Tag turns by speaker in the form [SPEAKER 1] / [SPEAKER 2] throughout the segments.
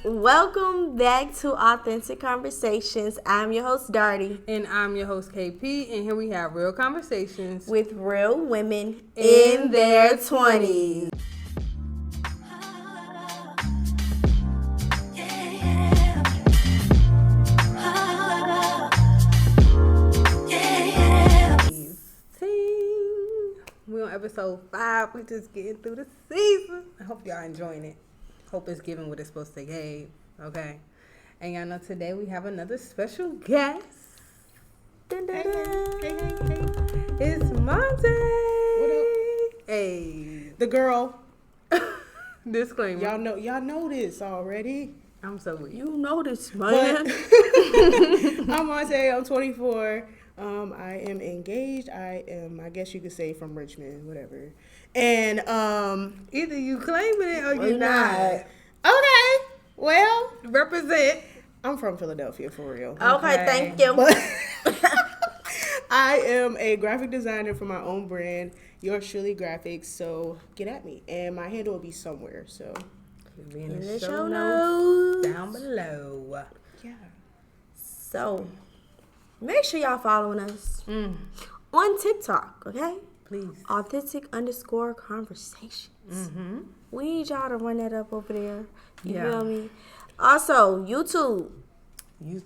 [SPEAKER 1] Welcome back to Authentic Conversations. I'm your host, Darty.
[SPEAKER 2] And I'm your host, KP, and here we have real conversations
[SPEAKER 1] with real women in their 20s.
[SPEAKER 2] We're on episode 5. We're just getting through the season. I hope y'all enjoying it. Hope it's giving what it's supposed to give. Okay. And y'all know today we have another special guest. Dun, dun, dun. Hey. It's Montae.
[SPEAKER 3] What up?
[SPEAKER 2] Hey.
[SPEAKER 3] The girl.
[SPEAKER 2] Disclaimer.
[SPEAKER 3] Y'all know this already.
[SPEAKER 2] I'm so weak.
[SPEAKER 1] You know this, man.
[SPEAKER 3] I'm Montae. I'm 24. I am engaged. I guess you could say from Richmond, whatever. And
[SPEAKER 2] either you claiming it or you're
[SPEAKER 1] not.
[SPEAKER 3] Okay. Well,
[SPEAKER 2] represent.
[SPEAKER 3] I'm from Philadelphia for real.
[SPEAKER 1] Okay, thank you.
[SPEAKER 3] But I am a graphic designer for my own brand, Yours Truly Graphics. So get at me, and my handle will be somewhere. So
[SPEAKER 2] it'll be in the show notes down below.
[SPEAKER 3] Yeah.
[SPEAKER 1] So make sure y'all following us on TikTok, okay?
[SPEAKER 2] Please.
[SPEAKER 1] Authentic_conversations.
[SPEAKER 2] Mm-hmm.
[SPEAKER 1] We need y'all to run that up over there. You feel me? Also, YouTube.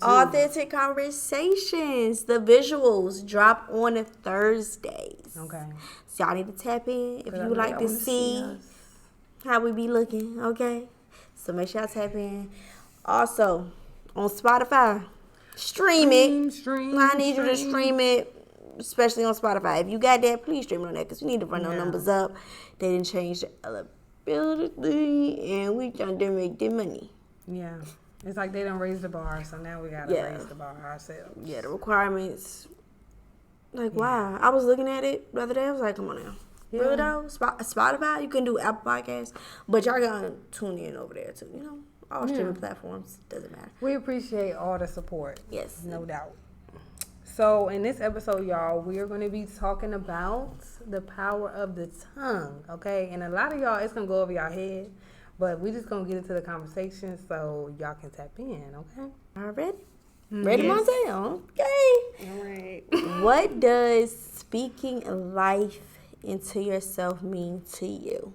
[SPEAKER 1] Authentic Conversations. The visuals drop on Thursdays.
[SPEAKER 2] Okay.
[SPEAKER 1] So y'all need to tap in if you would like to see how we be looking, okay? So make sure y'all tap in. Also, on Spotify, stream it. I need you to stream it, especially on Spotify. If you got that, please stream it on that because we need to run those numbers up. They didn't change the eligibility, and we trying to make the money.
[SPEAKER 2] Yeah. It's like they done raise the bar, so now we got to raise the bar ourselves.
[SPEAKER 1] Yeah, the requirements. Like, wow. I was looking at it the other day. I was like, come on now. Yeah. Really though? Spotify, you can do Apple Podcasts, but y'all got to tune in over there too, you know? All streaming platforms, doesn't matter.
[SPEAKER 2] We appreciate all the support.
[SPEAKER 1] Yes.
[SPEAKER 2] No doubt. So, in this episode, y'all, we are going to be talking about the power of the tongue, okay? And a lot of y'all, it's going to go over y'all head, but we just going to get into the conversation so y'all can tap in, okay?
[SPEAKER 1] All right. Ready, Montae? Okay.
[SPEAKER 3] All right.
[SPEAKER 1] What does speaking life into yourself mean to you?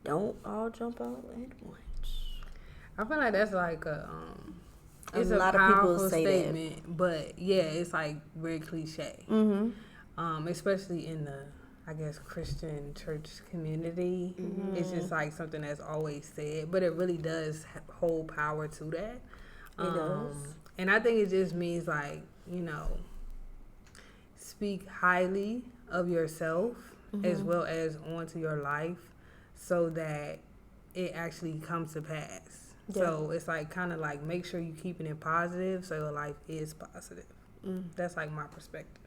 [SPEAKER 1] Don't all jump out at once.
[SPEAKER 2] I feel like that's like it's
[SPEAKER 1] a lot of people say
[SPEAKER 2] statement, that. But yeah, it's like very cliche. Mm-hmm. Especially in the, I guess, Christian church community. Mm-hmm. It's just like something that's always said, but it really does hold power to that.
[SPEAKER 1] It does.
[SPEAKER 2] And I think it just means like, you know, speak highly of yourself as well as onto your life so that it actually comes to pass. Yeah. So it's like kind of like make sure you're keeping it positive so your life is positive. That's like my perspective.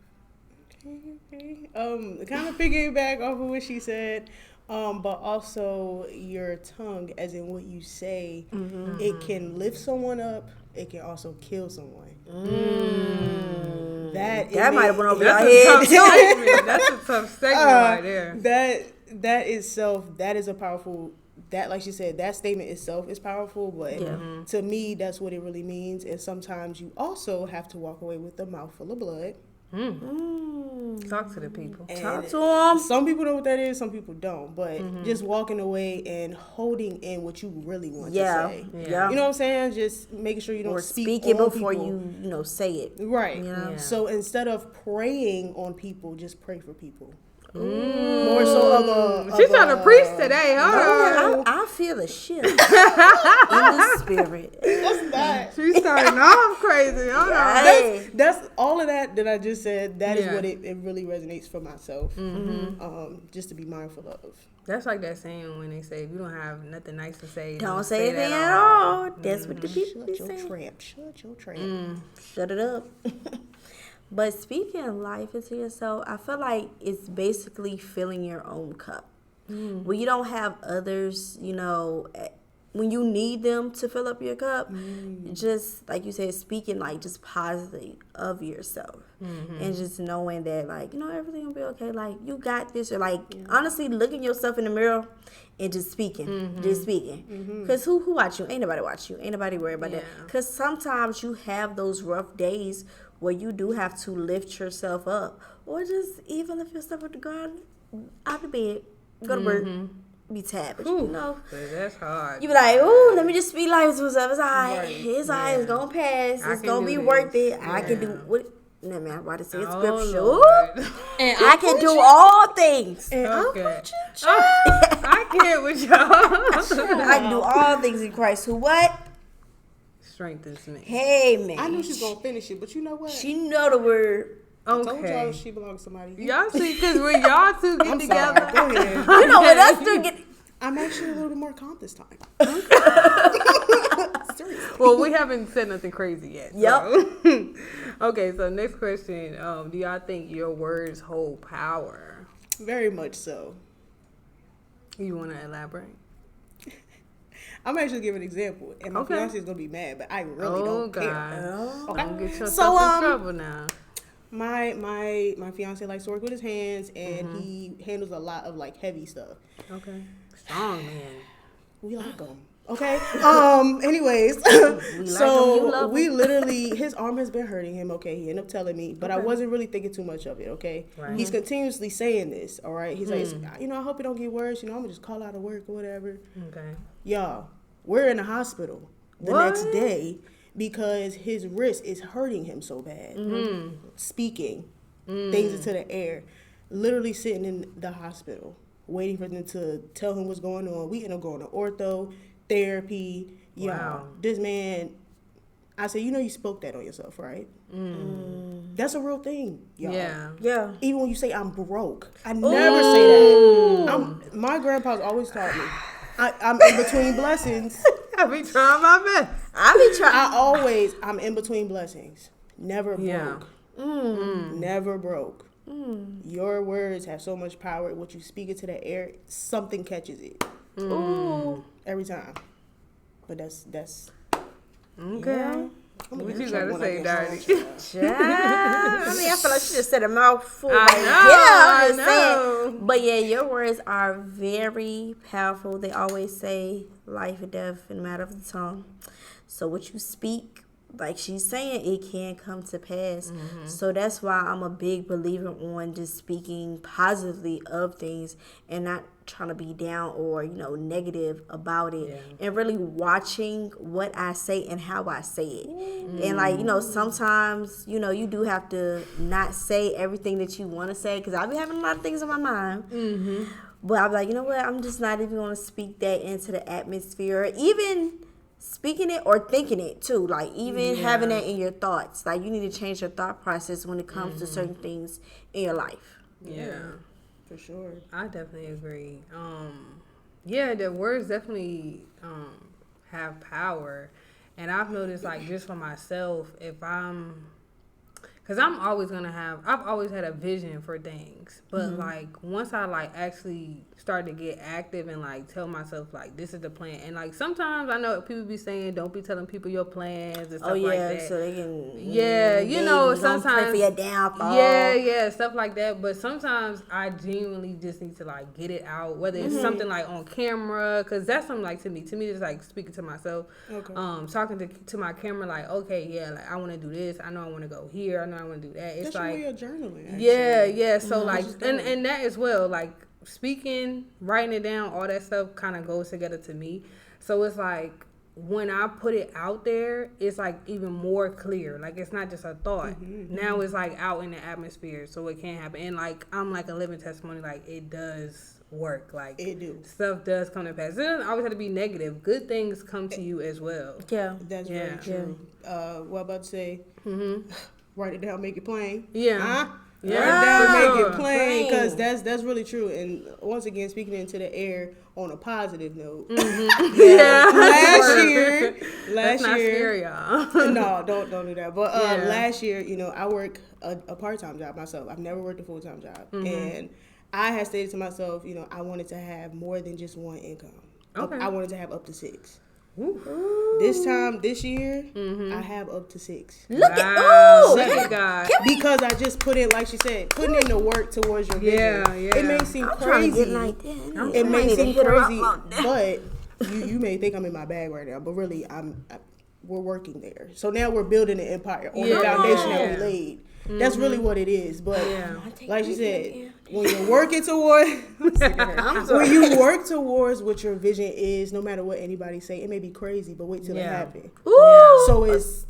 [SPEAKER 3] Okay. Kind of piggyback off of what she said, but also your tongue, as in what you say, it can lift someone up. It can also kill someone. That might have went over your head.
[SPEAKER 2] That's a tough segment right there.
[SPEAKER 3] That itself, that is a powerful. That, like she said, that statement itself is powerful, but to me, that's what it really means. And sometimes you also have to walk away with a mouthful of blood.
[SPEAKER 2] Talk to the people.
[SPEAKER 1] And talk to them.
[SPEAKER 3] Some people know what that is, some people don't. But just walking away and holding in what you really want to say.
[SPEAKER 1] Yeah.
[SPEAKER 3] You know what I'm saying? Just making sure you don't
[SPEAKER 1] speak it before you say it.
[SPEAKER 3] Right.
[SPEAKER 1] You know?
[SPEAKER 3] So instead of praying on people, just pray for people. More so
[SPEAKER 2] she's trying to preach today, huh?
[SPEAKER 1] I feel a shift in the spirit.
[SPEAKER 3] That's that.
[SPEAKER 2] She's starting off crazy.
[SPEAKER 3] That's all of that I just said. That is what it really resonates for myself. Just to be mindful of.
[SPEAKER 2] That's like that saying when they say if you don't have nothing nice to say,
[SPEAKER 1] don't say anything at all. That's what the people be saying.
[SPEAKER 3] Shut your trap.
[SPEAKER 1] Shut it up. But speaking life into yourself, I feel like it's basically filling your own cup. When you don't have others, you know, when you need them to fill up your cup, just like you said, speaking like just positively of yourself, and just knowing that like everything will be okay. Like you got this, or like honestly looking yourself in the mirror and just speaking, Because who watch you? Ain't nobody watch you. Ain't nobody worry about that. Because sometimes you have those rough days where you do have to lift yourself up, or just even lift yourself up to go out of bed, go to work. Be tapped,
[SPEAKER 2] That's hard.
[SPEAKER 1] You be like, ooh, let me just speak life to myself. It's alright. It's alright. It's gonna pass. It's gonna be worth it. I can do what? No, man, I'm about to say it's scripture. And I can do all things.
[SPEAKER 3] And
[SPEAKER 2] okay. I can't with y'all.
[SPEAKER 1] I can do all things in Christ who what?
[SPEAKER 2] Strengthens me.
[SPEAKER 1] Hey, man.
[SPEAKER 3] I knew she was gonna finish it, but you know what?
[SPEAKER 1] She know the word.
[SPEAKER 3] I told y'all she belongs to somebody.
[SPEAKER 2] Y'all see, because when y'all two get together.
[SPEAKER 3] Go ahead.
[SPEAKER 1] You know what us two get.
[SPEAKER 3] I'm actually a little bit more calm this time. Seriously.
[SPEAKER 2] Well, we haven't said nothing crazy yet.
[SPEAKER 1] Yep.
[SPEAKER 2] So. Okay, so next question. Do y'all think your words hold power?
[SPEAKER 3] Very much so.
[SPEAKER 2] You want to elaborate?
[SPEAKER 3] I'm actually giving an example, and my fiance is gonna be mad, but I really don't care.
[SPEAKER 2] Okay. Don't get yourself in trouble now.
[SPEAKER 3] My fiance likes to work with his hands, and he handles a lot of like heavy stuff.
[SPEAKER 2] Okay. Strong man.
[SPEAKER 3] We like him. Okay. Anyways, we literally, his arm has been hurting him. Okay. He ended up telling me, but I wasn't really thinking too much of it. Okay. Right. He's continuously saying this. All right. He's like, I hope it don't get worse. I'm gonna just call out of work or whatever.
[SPEAKER 2] Okay.
[SPEAKER 3] Y'all, we're in the hospital the next day because his wrist is hurting him so bad. Speaking things into the air, literally sitting in the hospital waiting for them to tell him what's going on. We end up going to ortho, therapy. Wow. This man, I said, you spoke that on yourself, right? That's a real thing, y'all.
[SPEAKER 1] Yeah.
[SPEAKER 3] Even when you say I'm broke, I never say that. My grandpa's always taught me, I'm in between blessings.
[SPEAKER 2] I be trying my best.
[SPEAKER 3] I'm in between blessings. Never broke. Never broke. Your words have so much power. What you speak into the air, something catches it. Every time. But that's
[SPEAKER 2] okay.
[SPEAKER 3] Yeah.
[SPEAKER 2] What you gotta say, Darty?
[SPEAKER 1] I feel like she just said a mouthful.
[SPEAKER 2] I know.
[SPEAKER 1] Saying. But yeah, your words are very powerful. They always say life and death in the matter of the tongue. So what you speak, like she's saying, it can come to pass. So that's why I'm a big believer on just speaking positively of things and not trying to be down or negative about it, and really watching what I say and how I say it. And sometimes you do have to not say everything that you want to say, because I'll be having a lot of things in my mind. But I'm like, you know what, I'm just not even going to speak that into the atmosphere, even speaking it or thinking it too, like even having that in your thoughts. Like you need to change your thought process when it comes to certain things in your life.
[SPEAKER 3] For sure.
[SPEAKER 2] I definitely agree. The words definitely have power. And I've noticed, like, just for myself, because I've always had a vision for things. But, like, once I, like, actually start to get active and, like, tell myself, like, this is the plan. And, like, sometimes I know people be saying, don't be telling people your plans and stuff like that.
[SPEAKER 1] So they can...
[SPEAKER 2] sometimes...
[SPEAKER 1] pray for your downfall.
[SPEAKER 2] Stuff like that. But sometimes I genuinely just need to, like, get it out. Whether it's something, like, on camera. Because that's something, like, to me, it's, like, speaking to myself.
[SPEAKER 3] Okay.
[SPEAKER 2] Talking to my camera, like, okay, like, I want to do this. I know I want to go here. I know I want to do that. It's
[SPEAKER 3] that's
[SPEAKER 2] like...
[SPEAKER 3] your way of journaling, actually.
[SPEAKER 2] So, like... And that as well, like... Speaking, writing it down, all that stuff kind of goes together to me. So it's like when I put it out there, it's like even more clear. Like it's not just a thought. Now it's like out in the atmosphere, so it can happen. And like I'm like a living testimony. Like it does work. Like
[SPEAKER 3] it do.
[SPEAKER 2] Stuff does come to pass. It doesn't always have to be negative. Good things come to you as well.
[SPEAKER 1] Yeah,
[SPEAKER 3] that's very true. What about to say? Write it down, make it plain. Make it plain, because that's really true. And once again, speaking into the air on a positive note. Last
[SPEAKER 2] not
[SPEAKER 3] year,
[SPEAKER 2] scary, y'all.
[SPEAKER 3] No, don't do that. But last year, I work a part-time job myself. I've never worked a full-time job, and I had stated to myself, I wanted to have more than just one income.
[SPEAKER 2] Okay.
[SPEAKER 3] I wanted to have up to 6.
[SPEAKER 2] Ooh.
[SPEAKER 3] This year, I have up to 6.
[SPEAKER 1] Look at
[SPEAKER 2] Look at God.
[SPEAKER 3] Because I just put in, like she said, putting in the work towards your vision.
[SPEAKER 2] Yeah.
[SPEAKER 3] It may seem
[SPEAKER 1] I'm trying to
[SPEAKER 3] crazy.
[SPEAKER 1] get like that.
[SPEAKER 3] It may seem crazy,
[SPEAKER 1] but
[SPEAKER 3] but you may think I'm in my bag right now, but really we're working there. So now we're building an empire on the foundation that we laid. That's really what it is. But like she said, when you're working toward, when you work towards what your vision is, no matter what anybody say, it may be crazy, but wait till it happens. So it's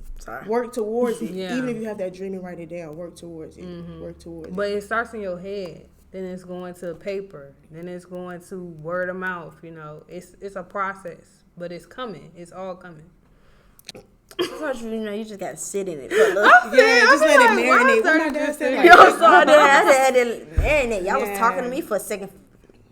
[SPEAKER 3] work towards it. Even if you have that dream and write it down, work towards it. Work towards it.
[SPEAKER 2] But it starts in your head. Then it's going to paper. Then it's going to word of mouth. You know, it's a process, but it's coming. It's all coming.
[SPEAKER 1] Sometimes you just gotta sit in it.
[SPEAKER 3] Just let it marinate.
[SPEAKER 1] I had to marinate. Y'all was talking to me for a second.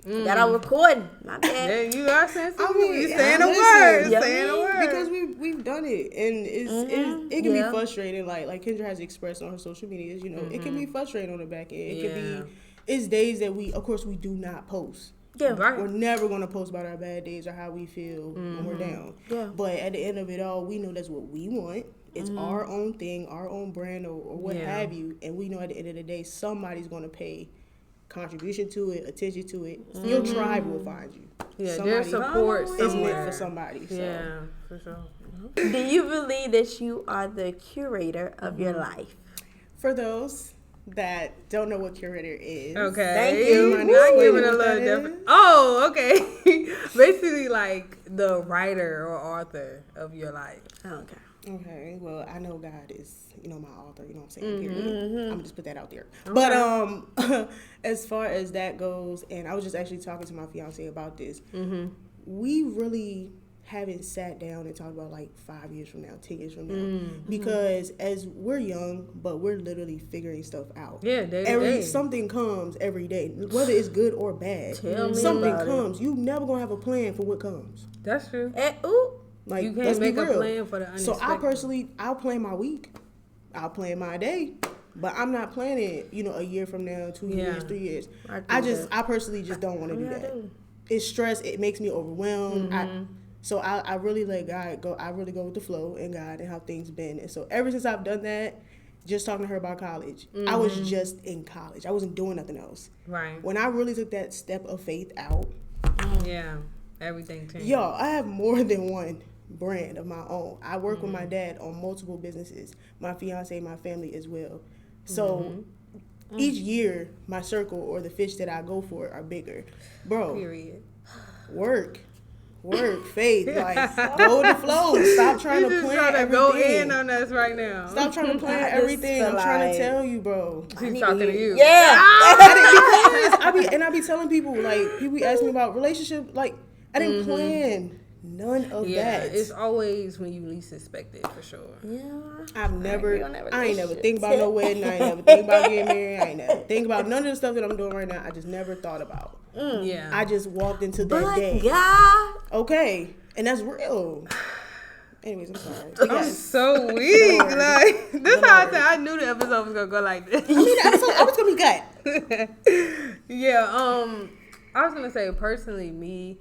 [SPEAKER 1] That I was recording. My bad.
[SPEAKER 2] Yeah, you are saying something. You
[SPEAKER 3] Yeah,
[SPEAKER 2] saying a
[SPEAKER 3] listen.
[SPEAKER 2] word. Saying a word.
[SPEAKER 3] Because we've done it, and it can be frustrating. Like Kendra has expressed on her social medias, you know, it can be frustrating on the back end. It can be. It's days that we do not post.
[SPEAKER 1] Yeah,
[SPEAKER 2] right.
[SPEAKER 3] We're never gonna post about our bad days or how we feel when we're down.
[SPEAKER 1] Yeah.
[SPEAKER 3] But at the end of it all, we know that's what we want. It's our own thing, our own brand, or what have you. And we know at the end of the day, somebody's gonna pay contribution to it, attention to it. Your tribe will find you.
[SPEAKER 2] Yeah, their support
[SPEAKER 3] is meant for somebody. So.
[SPEAKER 2] Yeah, for sure.
[SPEAKER 1] Do you believe that you are the curator of your life?
[SPEAKER 3] For those that don't know what curator is.
[SPEAKER 2] Okay.
[SPEAKER 1] Thank you.
[SPEAKER 2] Not giving a little different. Oh, okay. Basically, like the writer or author of your life.
[SPEAKER 1] Okay.
[SPEAKER 3] Okay. Well, I know God is, my author. You know what I'm saying? I'm gonna just put that out there. Okay. But as far as that goes, and I was just actually talking to my fiance about this. We really haven't sat down and talked about like 5 years from now, 10 years from now, because as we're young, but we're literally figuring stuff out.
[SPEAKER 2] Yeah, day.
[SPEAKER 3] Something comes every day, whether it's good or bad. Something comes. You never gonna have a plan for what comes.
[SPEAKER 2] That's true.
[SPEAKER 3] Like,
[SPEAKER 2] you can't make a plan for the unexpected.
[SPEAKER 3] So I'll plan my week, I'll plan my day, but I'm not planning, a year from now, 2 years, 3 years. I personally just don't want to do that. It's stress. It makes me overwhelmed. So I really let God go. I really go with the flow and God and how things been. And so ever since I've done that, just talking to her about college, I was just in college. I wasn't doing nothing else.
[SPEAKER 2] Right.
[SPEAKER 3] When I really took that step of faith out.
[SPEAKER 2] Yeah. Everything changed.
[SPEAKER 3] Y'all, I have more than one brand of my own. I work with my dad on multiple businesses. My fiance, my family as well. So each year, my circle or the fish that I go for are bigger. Bro.
[SPEAKER 2] Period.
[SPEAKER 3] Work, faith, like go with the flow. Stop trying to plan everything.
[SPEAKER 2] Go in on us right now.
[SPEAKER 3] Stop trying to plan everything. I'm trying to tell you, bro.
[SPEAKER 2] She's talking to you.
[SPEAKER 1] Yeah.
[SPEAKER 3] I be telling people, like, people ask me about relationship, like, I didn't plan none of that.
[SPEAKER 2] Yeah, it's always when you least expect it, for sure.
[SPEAKER 1] Yeah.
[SPEAKER 3] I ain't never think about no wedding. I ain't never think about getting married. I ain't never think about none of the stuff that I'm doing right now. I just never thought about.
[SPEAKER 2] Yeah.
[SPEAKER 3] I just walked into that day.
[SPEAKER 1] God.
[SPEAKER 3] Okay. And that's real. Anyways, I'm sorry.
[SPEAKER 2] I'm so weak. Like, this how I said I knew the episode was gonna go like this.
[SPEAKER 3] I mean, the episode always gonna be good.
[SPEAKER 2] Yeah. I was gonna say personally, me,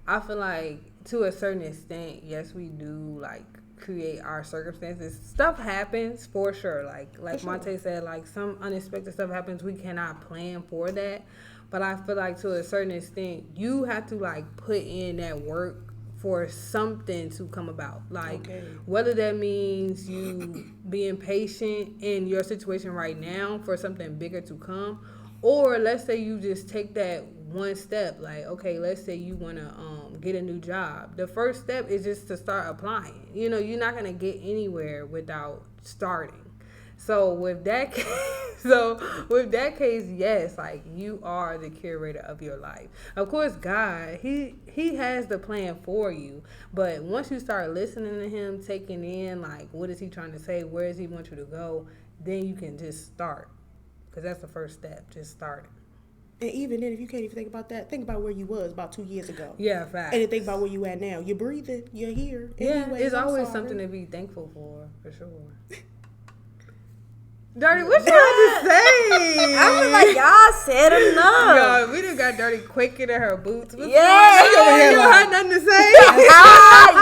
[SPEAKER 2] I feel like to a certain extent, yes, we do like create our circumstances. Stuff happens for sure. Like Montae said, like some unexpected stuff happens. We cannot plan for that. But I feel like to a certain extent, you have to like put in that work for something to come about. Like whether that means you being patient in your situation right now for something bigger to come, or let's say you just take that one step. Like, okay, let's say you want to get a new job. The first step is just to start applying. You're not going to get anywhere without starting. So with that case, yes, like you are the curator of your life. Of course, God, he has the plan for you. But once you start listening to him, taking in like what is he trying to say, where does he want you to go, then you can just start. Because that's the first step, just starting.
[SPEAKER 3] And even then, if you can't even think about that, think about where you was about 2 years ago.
[SPEAKER 2] Yeah, facts.
[SPEAKER 3] And then think about where you at now. You're breathing. You're here.
[SPEAKER 2] Yeah,
[SPEAKER 3] anyways,
[SPEAKER 2] it's always something to be thankful for sure. Dirty, what you had to say?
[SPEAKER 1] I was like, y'all said enough.
[SPEAKER 2] Yo, we done got Dirty quaking in her boots.
[SPEAKER 1] Yeah.
[SPEAKER 2] You don't have nothing to say?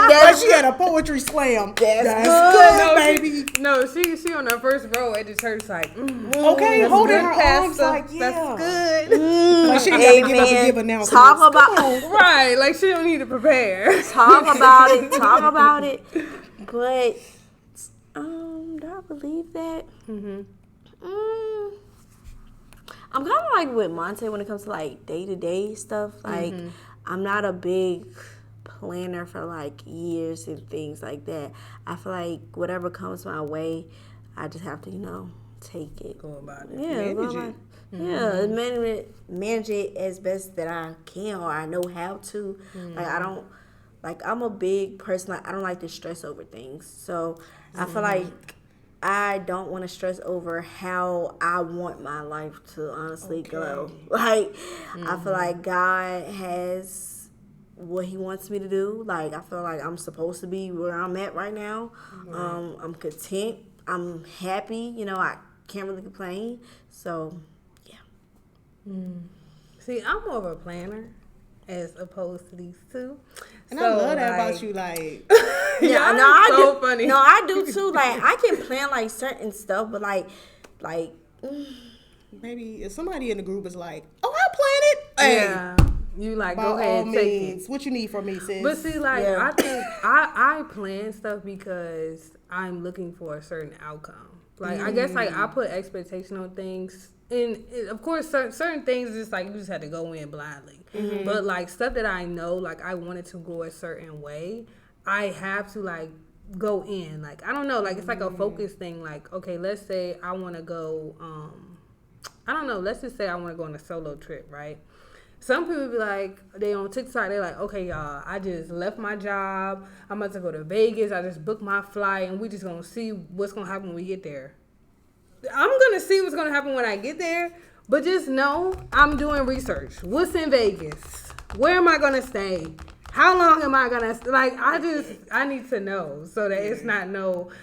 [SPEAKER 3] But she had a poetry slam. That's good, baby.
[SPEAKER 2] No, she on her first row at the church like,
[SPEAKER 3] okay, holding her arms like, yeah.
[SPEAKER 2] That's good.
[SPEAKER 3] Like she got to give us a give announcement.
[SPEAKER 1] Talk about
[SPEAKER 2] Right, like she don't need to prepare.
[SPEAKER 1] Talk about it. But do I believe that?
[SPEAKER 2] Mm-hmm.
[SPEAKER 1] I'm kind of like with Montae when it comes to like day-to-day stuff. Like, I'm not a big planner for like years and things like that. I feel like whatever comes my way, I just have to, take it.
[SPEAKER 2] Go about it.
[SPEAKER 1] Yeah,
[SPEAKER 3] Manage it.
[SPEAKER 1] Yeah, manage it as best that I can or I know how to. Like, I'm a big person. Like, I don't like to stress over things. So I feel like I don't want to stress over how I want my life to honestly go. Like, I feel like God has what he wants me to do. Like, I feel like I'm supposed to be where I'm at right now. I'm content. I'm happy. I can't really complain. So, yeah.
[SPEAKER 2] See, I'm more of a planner as opposed to these two.
[SPEAKER 3] And I love that about you, like.
[SPEAKER 1] Yeah,
[SPEAKER 2] funny.
[SPEAKER 1] No, I do too. Like, I can plan like certain stuff, but like.
[SPEAKER 3] Maybe if somebody in the group is like, "Oh, I'll plan it." Hey,
[SPEAKER 2] Yeah, you like
[SPEAKER 3] by
[SPEAKER 2] go ahead
[SPEAKER 3] all
[SPEAKER 2] and take
[SPEAKER 3] means,
[SPEAKER 2] it.
[SPEAKER 3] what you need from me, sis?
[SPEAKER 2] But see, like I think I plan stuff because I'm looking for a certain outcome. Like I guess like I put expectation on things. And of course, certain things just like you just had to go in blindly. But like stuff that I know, like I wanted to go a certain way, I have to like go in. Like I don't know, like it's like a focus thing. Like okay, let's say I want to go. I don't know. Let's just say I want to go on a solo trip, right? Some people be like, they on TikTok, they're like, okay, y'all, I just left my job. I'm about to go to Vegas. I just booked my flight, and we just gonna see what's gonna happen when we get there. I'm going to see what's going to happen when I get there, but just know I'm doing research. What's in Vegas? Where am I going to stay? How long am I going to, like, I need to know so that it's not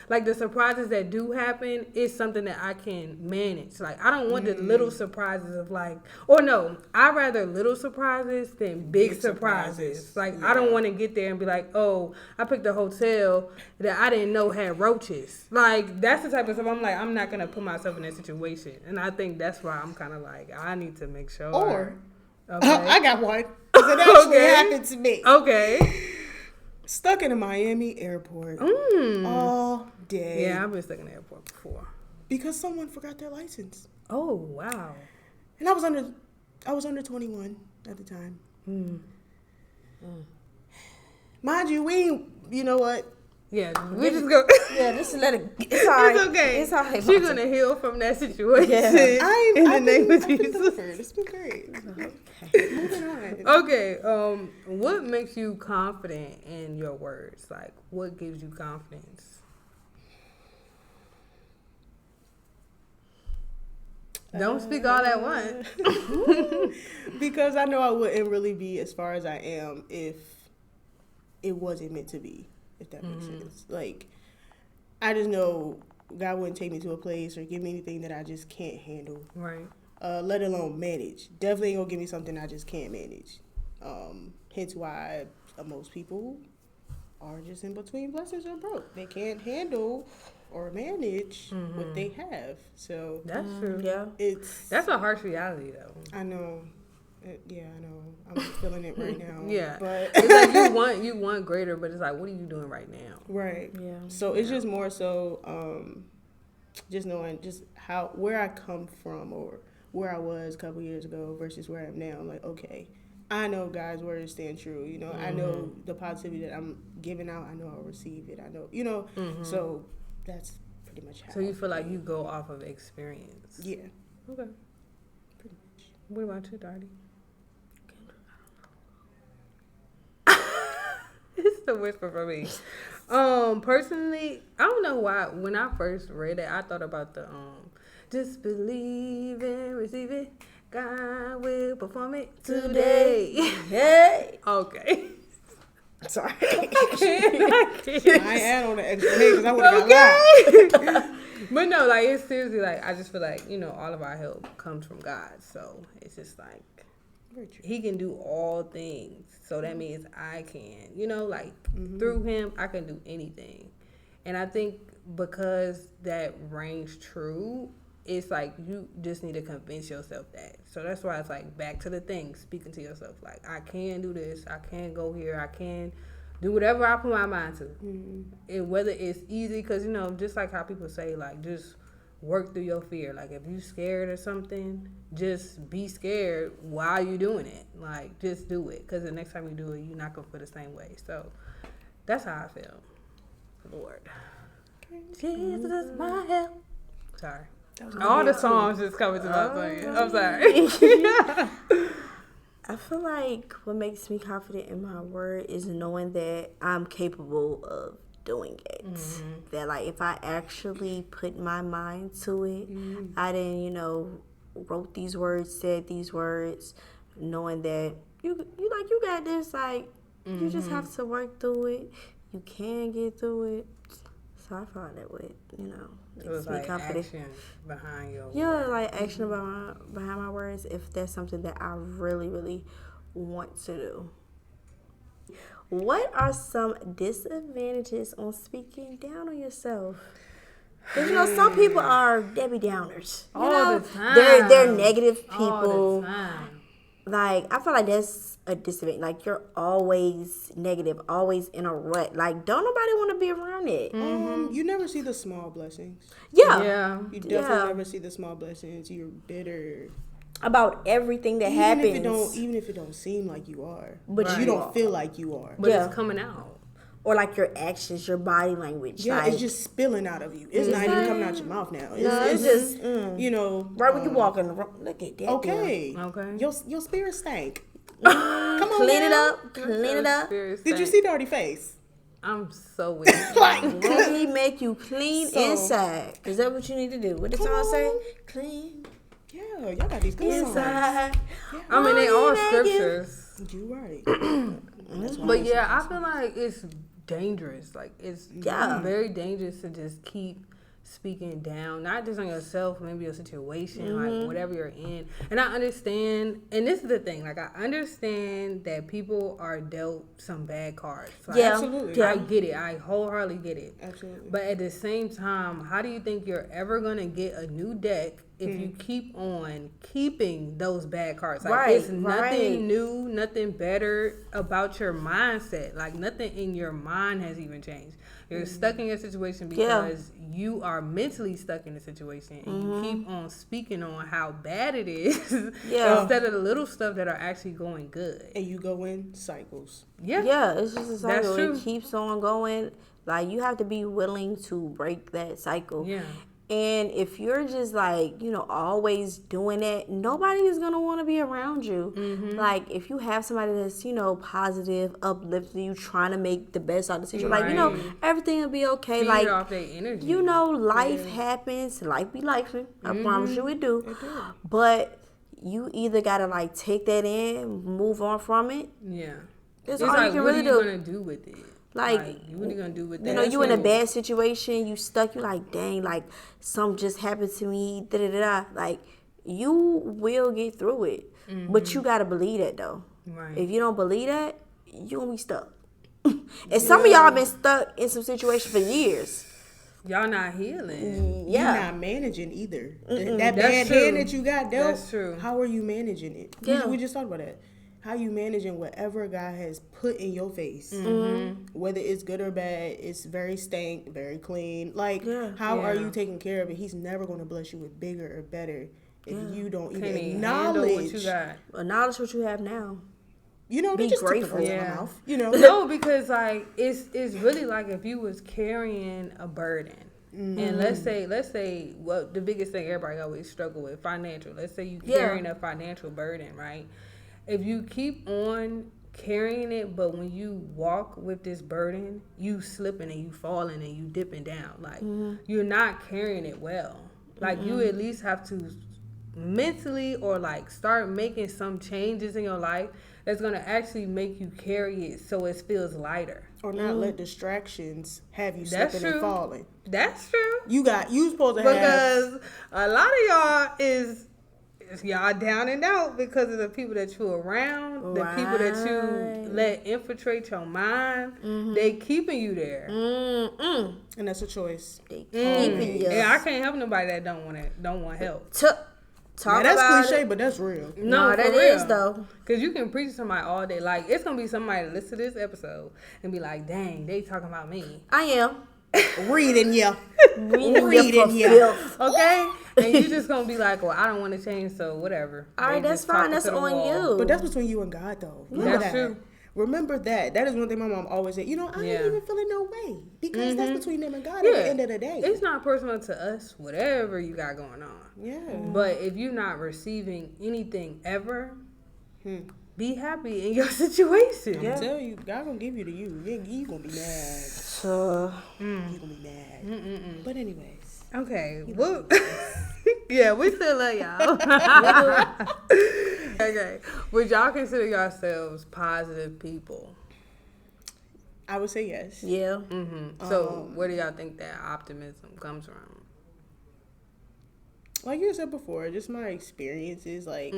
[SPEAKER 2] like the surprises that do happen is something that I can manage. Like, I don't want the little surprises of like, or no, I'd rather little surprises than big surprises. Like, I don't want to get there and be like, oh, I picked a hotel that I didn't know had roaches. Like, that's the type of stuff I'm like, I'm not going to put myself in that situation. And I think that's why I'm kind of like, I need to make sure.
[SPEAKER 3] Or,
[SPEAKER 2] okay.
[SPEAKER 3] I got one. It actually happened to me.
[SPEAKER 2] Okay.
[SPEAKER 3] Stuck in a Miami airport all day.
[SPEAKER 2] Yeah, I've been stuck in the airport before.
[SPEAKER 3] Because someone forgot their license.
[SPEAKER 2] Oh, wow.
[SPEAKER 3] And I was under 21 at the time. Mind you, you know what?
[SPEAKER 2] Yeah, we just go.
[SPEAKER 1] Yeah, just let it. It's all right.
[SPEAKER 2] It's okay.
[SPEAKER 1] It's all right.
[SPEAKER 2] She's going to heal from that situation.
[SPEAKER 1] Yeah.
[SPEAKER 2] In the name of Jesus.
[SPEAKER 3] It's been great.
[SPEAKER 1] Okay.
[SPEAKER 3] Moving on.
[SPEAKER 2] Okay, what makes you confident in your words? Like, what gives you confidence? Don't speak all at once.
[SPEAKER 3] Because I know I wouldn't really be as far as I am if it wasn't meant to be, if that makes sense. Like, I just know God wouldn't take me to a place or give me anything that I just can't handle.
[SPEAKER 2] Right.
[SPEAKER 3] Let alone manage. Definitely ain't gonna give me something I just can't manage. Hence why most people are just in between blessings or broke. They can't handle or manage what they have. So
[SPEAKER 2] That's true.
[SPEAKER 1] Yeah.
[SPEAKER 2] That's a harsh reality, though.
[SPEAKER 3] I know. I know. I'm feeling it right now.
[SPEAKER 2] Yeah.
[SPEAKER 3] But
[SPEAKER 2] It's like you want greater, but it's like, what are you doing right now?
[SPEAKER 3] right.
[SPEAKER 1] Yeah.
[SPEAKER 3] So it's just more so just knowing just where I come from or where I was a couple years ago versus where I am now. I'm like, okay, I know God's word stand true. You know, I know the positivity that I'm giving out. I know I'll receive it. I know, so that's pretty much how.
[SPEAKER 2] So you feel like you go off of experience?
[SPEAKER 3] Yeah.
[SPEAKER 2] Okay.
[SPEAKER 3] Pretty much.
[SPEAKER 2] What about you, Darty? It's the whisper for me. Personally, I don't know why. When I first read it, I thought about the just believe and receive it. God will perform it today.
[SPEAKER 1] Hey.
[SPEAKER 2] Okay.
[SPEAKER 1] Sorry.
[SPEAKER 2] I can't.
[SPEAKER 3] I ain't add on the extra because I would have got loud.
[SPEAKER 2] But no, like it's seriously like I just feel like, you know, all of our help comes from God. So it's just like he can do all things. So that means I can, you know, like through him I can do anything. And I think because that rings true, it's like you just need to convince yourself that. So that's why it's like back to the thing, speaking to yourself. Like I can do this, I can go here, I can do whatever I put my mind to. And whether it's easy, because, you know, just like how people say, like, just work through your fear. Like, if you scared or something, just be scared while you're doing it. Like, just do it. Because the next time you do it, you're not going to feel the same way. So, that's how I feel. Lord. Jesus is my help. Sorry. All the songs just coming to my brain. I'm sorry.
[SPEAKER 1] I feel like what makes me confident in my word is knowing that I'm capable of doing it. That, like, if I actually put my mind to it, I didn't, you know, wrote these words, said these words, knowing that you got this. Like, you just have to work through it. You can get through it. So I feel like that would, you know, makes me confident.
[SPEAKER 2] Action behind your
[SPEAKER 1] words. Like action behind my words if that's something that I really, really want to do. What are some disadvantages on speaking down on yourself? Because, you know, some people are Debbie Downers.
[SPEAKER 2] All the time.
[SPEAKER 1] They're negative people.
[SPEAKER 2] All the time.
[SPEAKER 1] Like, I feel like that's a disadvantage. Like, you're always negative, always in a rut. Like, don't nobody want to be around it.
[SPEAKER 3] You never see the small blessings.
[SPEAKER 1] Yeah.
[SPEAKER 3] You definitely never see the small blessings. You're bitter
[SPEAKER 1] about everything that happens.
[SPEAKER 3] Even if it don't seem like you are.
[SPEAKER 1] But
[SPEAKER 3] you don't feel like you are.
[SPEAKER 2] But it's coming out.
[SPEAKER 1] Or like your actions, your body language.
[SPEAKER 3] Yeah,
[SPEAKER 1] like,
[SPEAKER 3] it's just spilling out of you. It's not even coming out your mouth now. It's
[SPEAKER 1] just
[SPEAKER 3] you know.
[SPEAKER 1] Right when you walk in the room, look at that.
[SPEAKER 3] Okay.
[SPEAKER 1] Girl.
[SPEAKER 2] Okay.
[SPEAKER 3] Your spirit stank. Come on,
[SPEAKER 1] clean it
[SPEAKER 3] now.
[SPEAKER 1] up. Clean it up.
[SPEAKER 3] Did you see Dirty Face?
[SPEAKER 2] I'm so weak.
[SPEAKER 1] Won't he make you clean inside? Is that what you need to do? What did song say? Clean.
[SPEAKER 3] Yeah, y'all got these good
[SPEAKER 1] inside.
[SPEAKER 3] songs.
[SPEAKER 2] Yeah. I mean, they all scriptures.
[SPEAKER 3] You right.
[SPEAKER 2] But yeah, I feel like it's dangerous. Like it's very dangerous to just keep speaking down, not just on yourself, maybe your situation, like whatever you're in. And I understand, and this is the thing, like I understand that people are dealt some bad cards. Like,
[SPEAKER 3] absolutely.
[SPEAKER 2] I get it. I wholeheartedly get it.
[SPEAKER 3] Absolutely.
[SPEAKER 2] But at the same time, how do you think you're ever gonna get a new deck if you keep on keeping those bad cards? Like it's nothing new, nothing better about your mindset. Like nothing in your mind has even changed. You're stuck in your situation because you are mentally stuck in the situation, and you keep on speaking on how bad it is instead of the little stuff that are actually going good.
[SPEAKER 3] And you go in cycles.
[SPEAKER 1] Yeah, it's just a cycle.
[SPEAKER 2] That's true.
[SPEAKER 1] It keeps on going. Like, you have to be willing to break that cycle.
[SPEAKER 2] Yeah.
[SPEAKER 1] And if you're just like, you know, always doing that, nobody is going to want to be around you. Like, if you have somebody that's, you know, positive, uplifting you, trying to make the best out of the situation, like, you know, everything will be okay.
[SPEAKER 2] Feed
[SPEAKER 1] like,
[SPEAKER 2] off their energy.
[SPEAKER 1] You know, life happens. Life be life. I promise you it do. But you either got to, like, take that in, move on from it.
[SPEAKER 2] Yeah.
[SPEAKER 1] That's
[SPEAKER 2] it's
[SPEAKER 1] all
[SPEAKER 2] like,
[SPEAKER 1] you can
[SPEAKER 2] what
[SPEAKER 1] really
[SPEAKER 2] are you
[SPEAKER 1] do.
[SPEAKER 2] going to do with it?
[SPEAKER 1] Like,
[SPEAKER 2] what are you gonna do with that?
[SPEAKER 1] You know, you in a bad situation, you stuck, you like, dang, like, something just happened to me, da-da-da-da. Like, you will get through it. But you gotta believe that, though.
[SPEAKER 2] Right.
[SPEAKER 1] If you don't believe that, you gonna be stuck. And some of y'all been stuck in some situation for years.
[SPEAKER 2] Y'all not healing.
[SPEAKER 1] Yeah.
[SPEAKER 3] You're not managing either. That bad hand that you got dealt,
[SPEAKER 2] that's true.
[SPEAKER 3] How are you managing it?
[SPEAKER 1] Yeah.
[SPEAKER 3] We just talked about that. How you managing whatever God has put in your face, whether it's good or bad, it's very stank, very clean. Like, how are you taking care of it? He's never going to bless you with bigger or better if you don't even acknowledge
[SPEAKER 2] what you got.
[SPEAKER 1] Acknowledge what you have now.
[SPEAKER 3] You know,
[SPEAKER 1] be
[SPEAKER 3] just
[SPEAKER 1] grateful.
[SPEAKER 3] Took the words out of my mouth. You know,
[SPEAKER 2] no, because like it's really like if you was carrying a burden. And let's say, well, the biggest thing everybody always struggle with, financial. Let's say you carrying a financial burden, right? If you keep on carrying it, but when you walk with this burden, you slipping and you falling and you dipping down. Like, you're not carrying it well. Like, you at least have to mentally or, like, start making some changes in your life that's going to actually make you carry it so it feels lighter.
[SPEAKER 3] Or not let distractions have you slipping and falling.
[SPEAKER 2] That's true.
[SPEAKER 3] You supposed to
[SPEAKER 2] because a lot of y'all is y'all down and out because of the people that you around, the people that you let infiltrate your mind. They keeping you there,
[SPEAKER 3] and that's a choice.
[SPEAKER 1] They keeping you.
[SPEAKER 2] And I can't help nobody that don't want help.
[SPEAKER 1] Talk
[SPEAKER 3] that's
[SPEAKER 1] about
[SPEAKER 3] cliche,
[SPEAKER 1] it.
[SPEAKER 3] but that's real.
[SPEAKER 1] No, that is though.
[SPEAKER 2] Because you can preach to somebody all day. Like, it's going to be somebody that listen to this episode and be like, dang, they talking about me.
[SPEAKER 1] I am.
[SPEAKER 3] Reading you.
[SPEAKER 2] Okay? And you just going to be like, well, I don't want to change, so whatever.
[SPEAKER 1] All right, that's fine. That's on you.
[SPEAKER 3] But that's between you and God, though.
[SPEAKER 2] That's true.
[SPEAKER 3] Remember that. That is one thing my mom always said. I ain't even feeling no way. Because that's between them and God at the end of the day.
[SPEAKER 2] It's not personal to us, whatever you got going on.
[SPEAKER 3] Yeah.
[SPEAKER 2] But if you're not receiving anything ever, be happy in your situation.
[SPEAKER 3] I'm telling you, God gonna give you to you. You gonna be mad. You gonna be mad. But anyways.
[SPEAKER 2] Okay. Well, yeah, we still love y'all. Okay. Would y'all consider yourselves positive people?
[SPEAKER 3] I would say yes.
[SPEAKER 1] Yeah.
[SPEAKER 2] So where do y'all think that optimism comes from?
[SPEAKER 3] Like you said before, just my experiences, like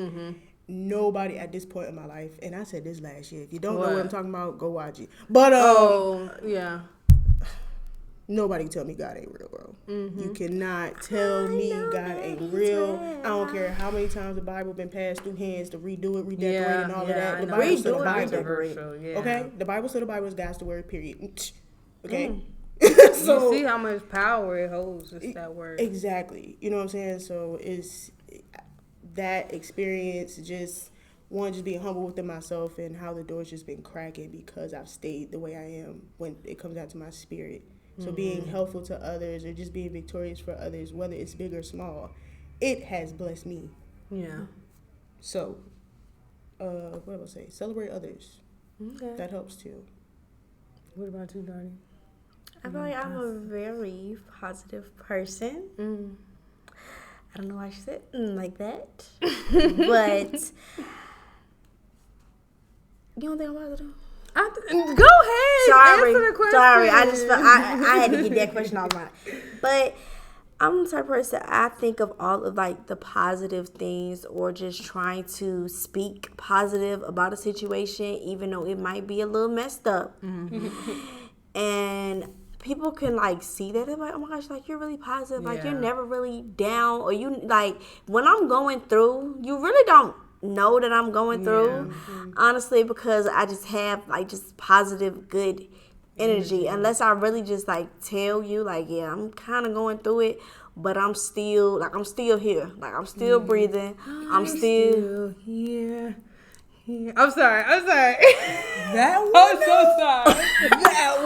[SPEAKER 3] nobody at this point in my life, and I said this last year, if you don't know what I'm talking about, go watch it. But
[SPEAKER 2] yeah.
[SPEAKER 3] Nobody can tell me God ain't real, bro. You cannot tell me God ain't real. I don't care how many times the Bible been passed through hands to redo it, redecorate, and all of that. The Bible still the Bible. Okay? The Bible still the Bible is God's the word, period. Okay?
[SPEAKER 2] So, you see how much power it holds, just that word.
[SPEAKER 3] Exactly. You know what I'm saying? So it's that experience, just being humble within myself and how the door's just been cracking because I've stayed the way I am when it comes down to my spirit. So being helpful to others or just being victorious for others, whether it's big or small, it has blessed me.
[SPEAKER 2] Yeah.
[SPEAKER 3] So, what do I say? Celebrate others.
[SPEAKER 2] Okay.
[SPEAKER 3] That helps too.
[SPEAKER 2] What about you, Darty?
[SPEAKER 1] I feel like I'm a very positive person. I don't know why she said like that. But you don't think I'm positive?
[SPEAKER 2] Go ahead. Answer the question.
[SPEAKER 1] Sorry. I just felt I had to get that question off my. But I'm the type of person, I think of all of like the positive things or just trying to speak positive about a situation, even though it might be a little messed up. And people can like see that. They're like, oh my gosh, like you're really positive. Like you're never really down. Or you like when I'm going through, you really don't know that I'm going through, honestly, because I just have like just positive, good energy. Unless I really just like tell you, like, yeah, I'm kind of going through it, but I'm still here. Like I'm still breathing. I'm still
[SPEAKER 2] here. I'm sorry.
[SPEAKER 3] That one?
[SPEAKER 2] I'm so sorry.
[SPEAKER 3] That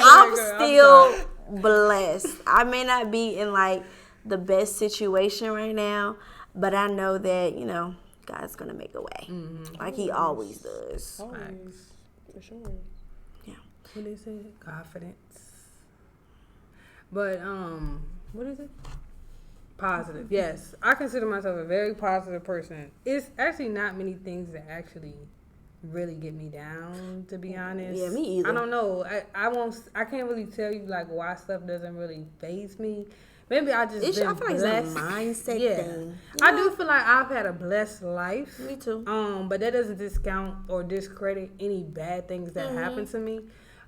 [SPEAKER 1] I'm
[SPEAKER 3] one.
[SPEAKER 1] still blessed. I may not be in like the best situation right now, but I know that, you know, God's gonna make a way, like He always does.
[SPEAKER 3] Always, for sure.
[SPEAKER 1] Yeah.
[SPEAKER 2] What they say? Confidence. But what is it? Positive. Yes, I consider myself a very positive person. It's actually not many things that actually really get me down, to be honest.
[SPEAKER 1] Yeah, me either.
[SPEAKER 2] I don't know. I can't really tell you like why stuff doesn't really faze me. Maybe I just been
[SPEAKER 1] I feel like
[SPEAKER 2] blessed.
[SPEAKER 1] it's a mindset thing.
[SPEAKER 2] I do feel like I've had a blessed life.
[SPEAKER 1] Me too.
[SPEAKER 2] But that doesn't discount or discredit any bad things that happen to me.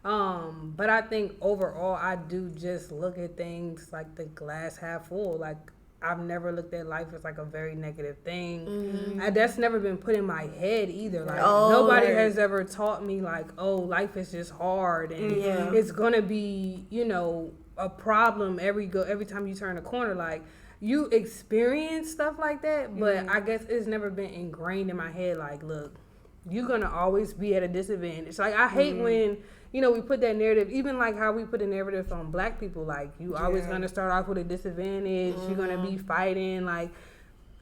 [SPEAKER 2] But I think overall I do just look at things like the glass half full. Like I've never looked at life as like a very negative thing. That's never been put in my head either. Like nobody has ever taught me like, oh, life is just hard and it's gonna be, you know, a problem every time you turn a corner. Like you experience stuff like that, but I guess it's never been ingrained in my head. Like, look, you're gonna always be at a disadvantage. Like I hate when, you know, we put that narrative, even like how we put a narrative on black people. Like you always gonna start off with a disadvantage. You're gonna be fighting. Like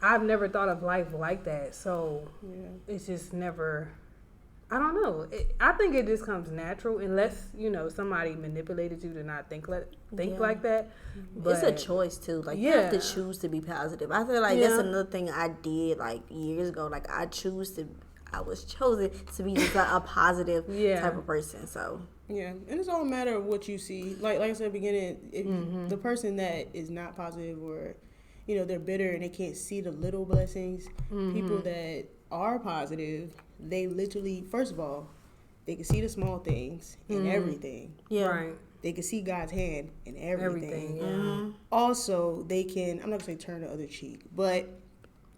[SPEAKER 2] I've never thought of life like that. So it's just never. I don't know. I think it just comes natural unless, you know, somebody manipulated you to not think like that. But
[SPEAKER 1] it's a choice too. Like you have to choose to be positive. I feel like that's another thing I did like years ago. Like I was chosen to be just like a positive type of person. So
[SPEAKER 3] Yeah, and it's all a matter of what you see. Like I said at the beginning, if the person that is not positive or, they're bitter and they can't see the little blessings, people that are positive, they literally, first of all, they can see the small things in everything.
[SPEAKER 1] Yeah.
[SPEAKER 2] Right.
[SPEAKER 3] They can see God's hand in everything.
[SPEAKER 2] Yeah.
[SPEAKER 3] Also, they can, I'm not going to say turn the other cheek, but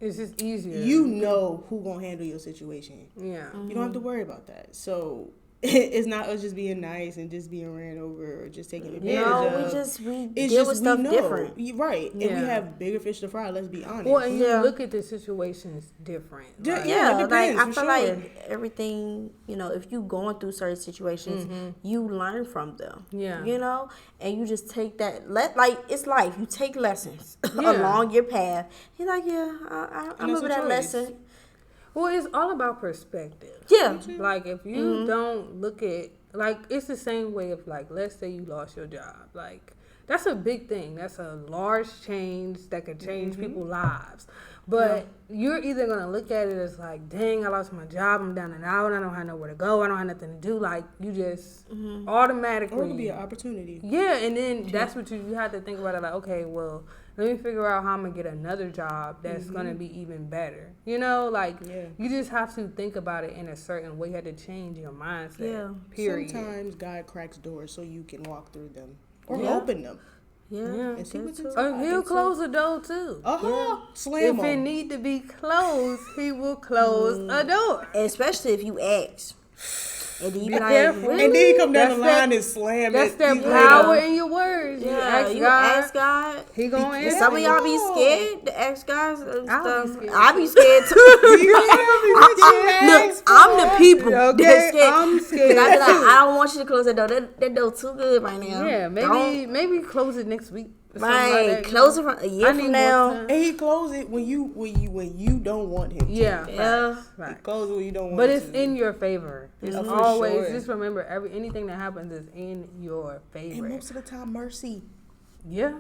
[SPEAKER 2] It's just easier.
[SPEAKER 3] you know who going to handle your situation.
[SPEAKER 2] Yeah.
[SPEAKER 3] You don't have to worry about that. So it's not us just being nice and just being ran over or just taking advantage of.
[SPEAKER 1] No, we deal with stuff different.
[SPEAKER 3] Right.
[SPEAKER 2] Yeah.
[SPEAKER 3] And we have bigger fish to fry, let's be honest.
[SPEAKER 2] Well, and you look at the situations different.
[SPEAKER 3] Yeah,
[SPEAKER 2] Like,
[SPEAKER 3] yeah, it
[SPEAKER 1] like
[SPEAKER 3] depends,
[SPEAKER 1] I
[SPEAKER 3] for
[SPEAKER 1] feel
[SPEAKER 3] sure.
[SPEAKER 1] like everything, if you going through certain situations, you learn from them.
[SPEAKER 2] Yeah.
[SPEAKER 1] And you just take that. It's life. You take lessons
[SPEAKER 2] Yeah.
[SPEAKER 1] along your path. You're like, I
[SPEAKER 3] And that's
[SPEAKER 1] remember
[SPEAKER 3] a
[SPEAKER 1] that
[SPEAKER 3] choice.
[SPEAKER 1] lesson.
[SPEAKER 2] Well, it's all about perspective.
[SPEAKER 1] Yeah.
[SPEAKER 2] Like, if you don't look at, like, it's the same way if, like, let's say you lost your job. Like, that's a big thing. That's a large change that could change people's lives. But you're either going to look at it as, like, dang, I lost my job. I'm down and out. I don't have nowhere to go. I don't have nothing to do. Like, you just automatically.
[SPEAKER 3] Or it could be an opportunity.
[SPEAKER 2] Yeah, and then that's what you have to think about it. Like, okay, well, let me figure out how I'm going to get another job that's going to be even better. You just have to think about it in a certain way. You have to change your mindset.
[SPEAKER 1] Yeah.
[SPEAKER 2] Period.
[SPEAKER 3] Sometimes God cracks doors so you can walk through them or open them.
[SPEAKER 1] Yeah.
[SPEAKER 3] And see what's
[SPEAKER 1] too.
[SPEAKER 3] inside.
[SPEAKER 2] He'll close a door too.
[SPEAKER 3] Slam
[SPEAKER 2] If it
[SPEAKER 3] them.
[SPEAKER 2] need to be closed, he will close a door.
[SPEAKER 1] Especially if you ask. And then you be like,
[SPEAKER 2] careful.
[SPEAKER 1] really?
[SPEAKER 3] And then you come down
[SPEAKER 2] That's
[SPEAKER 3] the
[SPEAKER 2] that-
[SPEAKER 3] line and slam
[SPEAKER 2] That's
[SPEAKER 3] it.
[SPEAKER 2] that
[SPEAKER 3] You
[SPEAKER 2] power
[SPEAKER 3] later.
[SPEAKER 2] in your words.
[SPEAKER 1] Yeah,
[SPEAKER 2] You ask God.
[SPEAKER 1] God.
[SPEAKER 2] He gonna
[SPEAKER 1] And
[SPEAKER 2] answer.
[SPEAKER 1] some of y'all be
[SPEAKER 3] No.
[SPEAKER 1] scared to ask God and
[SPEAKER 2] I'll be
[SPEAKER 1] stuff.
[SPEAKER 2] scared
[SPEAKER 1] I be scared too. Look, I'm the people
[SPEAKER 2] Okay,
[SPEAKER 1] that's scared.
[SPEAKER 2] I'm scared.
[SPEAKER 1] 'Cause I be like, I don't want you to close that door. That door too good right now.
[SPEAKER 2] Yeah,
[SPEAKER 1] Don't.
[SPEAKER 2] maybe close it next week. or something
[SPEAKER 1] Right,
[SPEAKER 2] like that,
[SPEAKER 1] close it from a year
[SPEAKER 2] I
[SPEAKER 1] from
[SPEAKER 2] need
[SPEAKER 1] now.
[SPEAKER 2] more time.
[SPEAKER 3] And he close it when you don't want him to.
[SPEAKER 2] Yeah,
[SPEAKER 1] Yeah.
[SPEAKER 2] facts,
[SPEAKER 3] He
[SPEAKER 2] facts.
[SPEAKER 3] close it when you don't want
[SPEAKER 2] But
[SPEAKER 3] him
[SPEAKER 2] it's
[SPEAKER 3] to.
[SPEAKER 2] in your favor. It's
[SPEAKER 3] For
[SPEAKER 2] always
[SPEAKER 3] sure.
[SPEAKER 2] just remember anything that happens is in your favor.
[SPEAKER 3] And most of the time, mercy.
[SPEAKER 2] Yeah.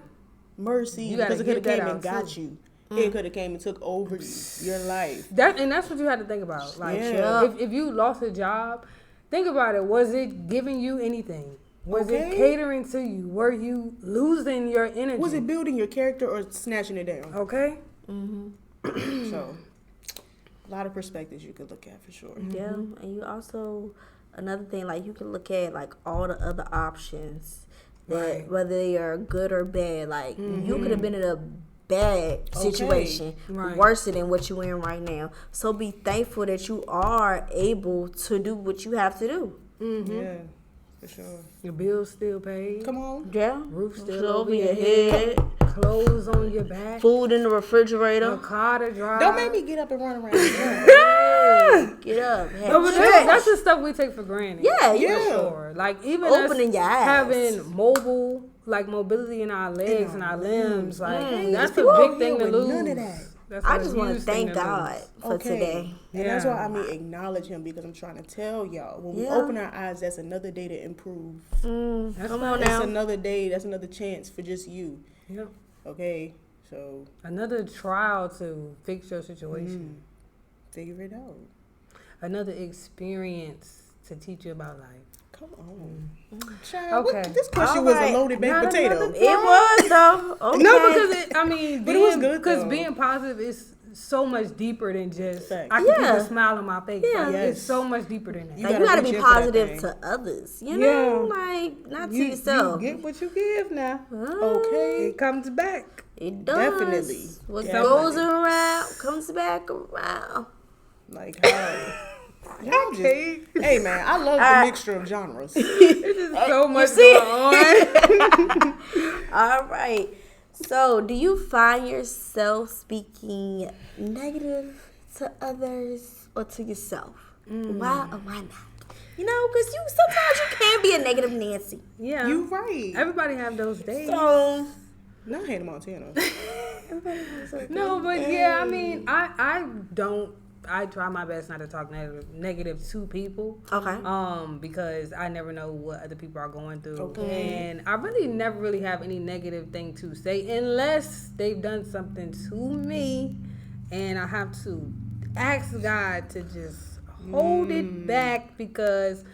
[SPEAKER 3] Mercy.
[SPEAKER 2] You gotta
[SPEAKER 3] Because it could have
[SPEAKER 2] get that
[SPEAKER 3] came and
[SPEAKER 2] out,
[SPEAKER 3] got
[SPEAKER 2] too.
[SPEAKER 3] you. It could have came and took over your life.
[SPEAKER 2] That's what you had to think about. Like
[SPEAKER 3] Yeah.
[SPEAKER 2] if you lost a job, think about it. Was it giving you anything? Was it
[SPEAKER 3] Okay.
[SPEAKER 2] catering to you? Were you losing your energy?
[SPEAKER 3] Was it building your character or snatching it down?
[SPEAKER 2] okay?
[SPEAKER 3] So, a lot of perspectives you could look at for sure.
[SPEAKER 1] Yeah, and you also another thing like you can look at like all the other options that
[SPEAKER 2] Right.
[SPEAKER 1] whether they are good or bad. Like you could have been in a bad situation,
[SPEAKER 2] Right.
[SPEAKER 1] worse than what you're in right now. So be thankful that you are able to do what you have to do.
[SPEAKER 3] Yeah, for sure.
[SPEAKER 2] Your bills still paid.
[SPEAKER 3] Come on.
[SPEAKER 1] Yeah,
[SPEAKER 2] Roof still
[SPEAKER 1] So
[SPEAKER 2] over your head. Clothes on your back.
[SPEAKER 1] food in the
[SPEAKER 2] A
[SPEAKER 1] refrigerator.
[SPEAKER 2] car to drive.
[SPEAKER 3] Don't make me get up and run around. Yeah.
[SPEAKER 1] Get up, have
[SPEAKER 2] No, but
[SPEAKER 1] church.
[SPEAKER 2] that's the stuff we take for granted.
[SPEAKER 1] Yeah,
[SPEAKER 2] for
[SPEAKER 3] yeah.
[SPEAKER 2] sure. Like even
[SPEAKER 1] Opening
[SPEAKER 2] us
[SPEAKER 1] your eyes.
[SPEAKER 2] having mobility in our legs and our limbs, like that's a
[SPEAKER 3] people
[SPEAKER 2] big
[SPEAKER 3] out
[SPEAKER 2] thing to
[SPEAKER 3] here with
[SPEAKER 2] lose.
[SPEAKER 3] none of that.
[SPEAKER 2] That's
[SPEAKER 1] I
[SPEAKER 2] a
[SPEAKER 1] just want to
[SPEAKER 2] huge thing
[SPEAKER 1] thank
[SPEAKER 2] to
[SPEAKER 1] God
[SPEAKER 2] lose.
[SPEAKER 1] for today.
[SPEAKER 3] And that's
[SPEAKER 2] Yeah.
[SPEAKER 3] why I mean acknowledge him because I'm trying to tell y'all when we
[SPEAKER 1] Yeah.
[SPEAKER 3] open our eyes, that's another day to improve.
[SPEAKER 2] That's
[SPEAKER 1] Come
[SPEAKER 2] right.
[SPEAKER 1] on
[SPEAKER 3] That's
[SPEAKER 1] now.
[SPEAKER 3] another day. That's another chance for just you.
[SPEAKER 2] Yeah.
[SPEAKER 3] Okay, so
[SPEAKER 2] Another trial to fix your situation.
[SPEAKER 3] figure it out.
[SPEAKER 2] Another experience to teach you about life.
[SPEAKER 3] Come on. Child,
[SPEAKER 2] Okay.
[SPEAKER 3] this question
[SPEAKER 1] All
[SPEAKER 3] was
[SPEAKER 1] right.
[SPEAKER 3] a loaded baked
[SPEAKER 2] Not
[SPEAKER 3] potato.
[SPEAKER 2] another-
[SPEAKER 1] It was though. Okay.
[SPEAKER 2] No, because
[SPEAKER 3] But it was good,
[SPEAKER 2] because
[SPEAKER 3] though.
[SPEAKER 2] being positive is so much deeper than just
[SPEAKER 3] Facts.
[SPEAKER 2] I can keep
[SPEAKER 1] Yeah.
[SPEAKER 2] a smile on my face.
[SPEAKER 1] Yeah.
[SPEAKER 2] Like,
[SPEAKER 3] Yes.
[SPEAKER 2] it's so much deeper than that.
[SPEAKER 3] You
[SPEAKER 1] Like, you
[SPEAKER 3] gotta
[SPEAKER 1] gotta
[SPEAKER 3] reach
[SPEAKER 1] be
[SPEAKER 3] in for that
[SPEAKER 1] positive
[SPEAKER 3] thing.
[SPEAKER 1] to others, you know, like not to
[SPEAKER 3] You
[SPEAKER 1] yourself.
[SPEAKER 3] get what you give now.
[SPEAKER 1] Oh,
[SPEAKER 3] Okay.
[SPEAKER 2] It comes back.
[SPEAKER 1] It does.
[SPEAKER 3] Definitely.
[SPEAKER 1] What
[SPEAKER 3] Definitely.
[SPEAKER 1] goes around comes back around.
[SPEAKER 3] Like how? Y'all just, hey man, I love the mixture of genres.
[SPEAKER 2] There's so much
[SPEAKER 1] see?
[SPEAKER 2] going on.
[SPEAKER 1] All right. So, do you find yourself speaking negative to others or to yourself? Why or why not? You know, because sometimes you can be a negative Nancy.
[SPEAKER 2] Yeah.
[SPEAKER 3] You right.
[SPEAKER 2] Everybody have those days.
[SPEAKER 1] So,
[SPEAKER 3] Not Hannah Montana.
[SPEAKER 1] everybody has a
[SPEAKER 2] No, but yeah, I mean, I try my best not to talk negative to people.
[SPEAKER 1] Okay.
[SPEAKER 2] Because I never know what other people are going through.
[SPEAKER 3] Okay.
[SPEAKER 2] And I really never really have any negative thing to say unless they've done something to me and I have to ask God to just hold it back because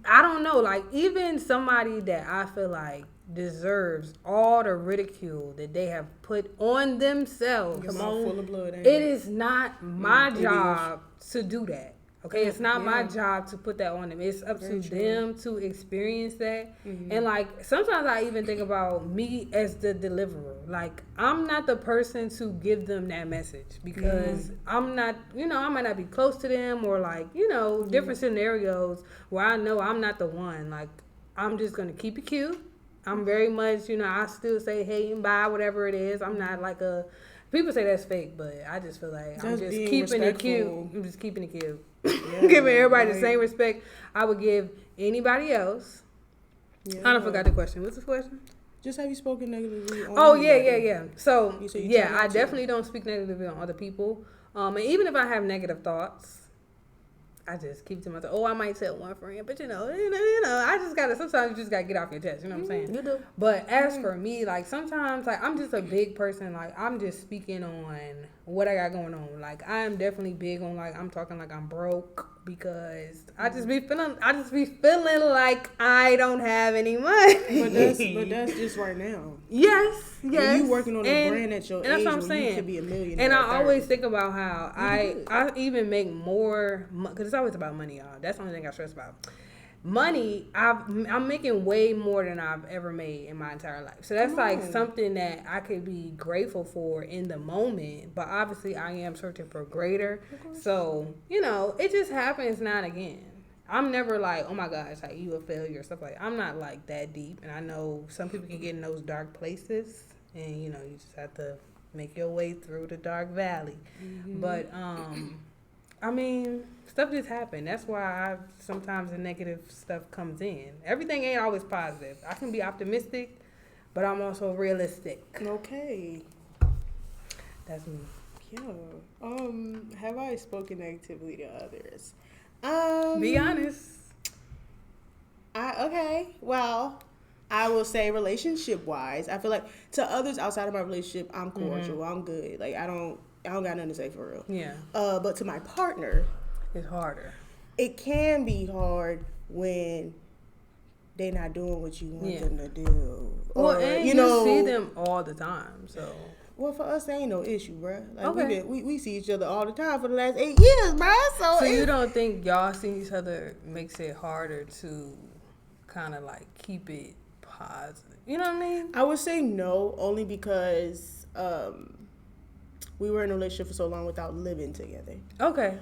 [SPEAKER 2] I don't know, like even somebody that I feel like deserves all the ridicule that they have put on themselves.
[SPEAKER 3] Come on, full of blood.
[SPEAKER 2] It is not my job to do that. Okay, it's not my job to put that on them. It's up to them to experience that. And like sometimes I even think about me as the deliverer. Like I'm not the person to give them that message because I'm not, I might not be close to them or like, different scenarios where I know I'm not the one. Like I'm just gonna keep it cute. I'm very much, I still say hey and bye, whatever it is. I'm not like a people say that's fake, but I just feel like I'm just keeping it cute. I'm just keeping it cute. Giving everybody the same respect I would give anybody else. Yeah. I don't forgot the question. What's the question?
[SPEAKER 3] Just have you spoken negatively on
[SPEAKER 2] yeah. So I definitely don't speak negatively on other people. And even if I have negative thoughts, I just keep to myself. I might tell one friend, but I just gotta. Sometimes you just gotta get off your chest. You know what I'm saying?
[SPEAKER 1] You do.
[SPEAKER 2] But as for me, like sometimes, like I'm just a big person. Like I'm just speaking on what I got going on. Like I'm definitely big on like I'm talking like I'm broke because I just be feeling like I don't have any money.
[SPEAKER 3] But that's just right now.
[SPEAKER 2] Yes.
[SPEAKER 3] And you working on a brand at your age, that's what I'm saying. You could be a millionaire.
[SPEAKER 2] And I always think about how I even make more because it's always about money, y'all. That's the only thing I stress about. Money, I'm making way more than I've ever made in my entire life. So that's like something that I could be grateful for in the moment. But obviously, I am searching for greater. So it just happens now and again. I'm never like, oh my gosh, like you a failure or stuff like that. I'm not like that deep. And I know some people can get in those dark places. And, you just have to make your way through the dark valley. But, I mean, stuff just happened. That's why sometimes the negative stuff comes in. Everything ain't always positive. I can be optimistic, but I'm also realistic.
[SPEAKER 3] Okay.
[SPEAKER 2] That's me.
[SPEAKER 3] Yeah. Have I spoken negatively to others?
[SPEAKER 2] Be honest.
[SPEAKER 3] Well, I will say relationship wise, I feel like to others outside of my relationship, I'm cordial. I'm good. Like I don't got nothing to say for real.
[SPEAKER 2] Yeah.
[SPEAKER 3] But to my partner,
[SPEAKER 2] it's harder.
[SPEAKER 3] It can be hard when they're not doing what you want them to do.
[SPEAKER 2] Or and you see them all the time, so.
[SPEAKER 3] Well, for us, there ain't no issue, bruh. Like we see each other all the time for the last 8 years, bruh. So
[SPEAKER 2] you don't think y'all seeing each other makes it harder to kind of like keep it positive? You know what I mean?
[SPEAKER 3] I would say no, only because we were in a relationship for so long without living together.
[SPEAKER 2] Okay.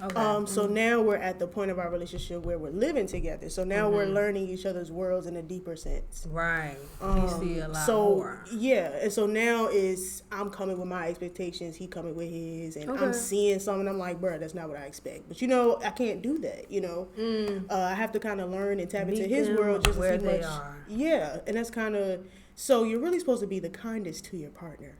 [SPEAKER 3] So now we're at the point of our relationship where we're living together. So now we're learning each other's worlds in a deeper sense.
[SPEAKER 2] Right. You see a lot more.
[SPEAKER 3] Yeah. And so now I'm coming with my expectations. He coming with his. And I'm seeing something. I'm like, bro, that's not what I expect. But, I can't do that, I have to kind of learn and tap into his world just
[SPEAKER 2] where
[SPEAKER 3] to see
[SPEAKER 2] they
[SPEAKER 3] much.
[SPEAKER 2] are.
[SPEAKER 3] Yeah. And that's kind of, so you're really supposed to be the kindest to your partner.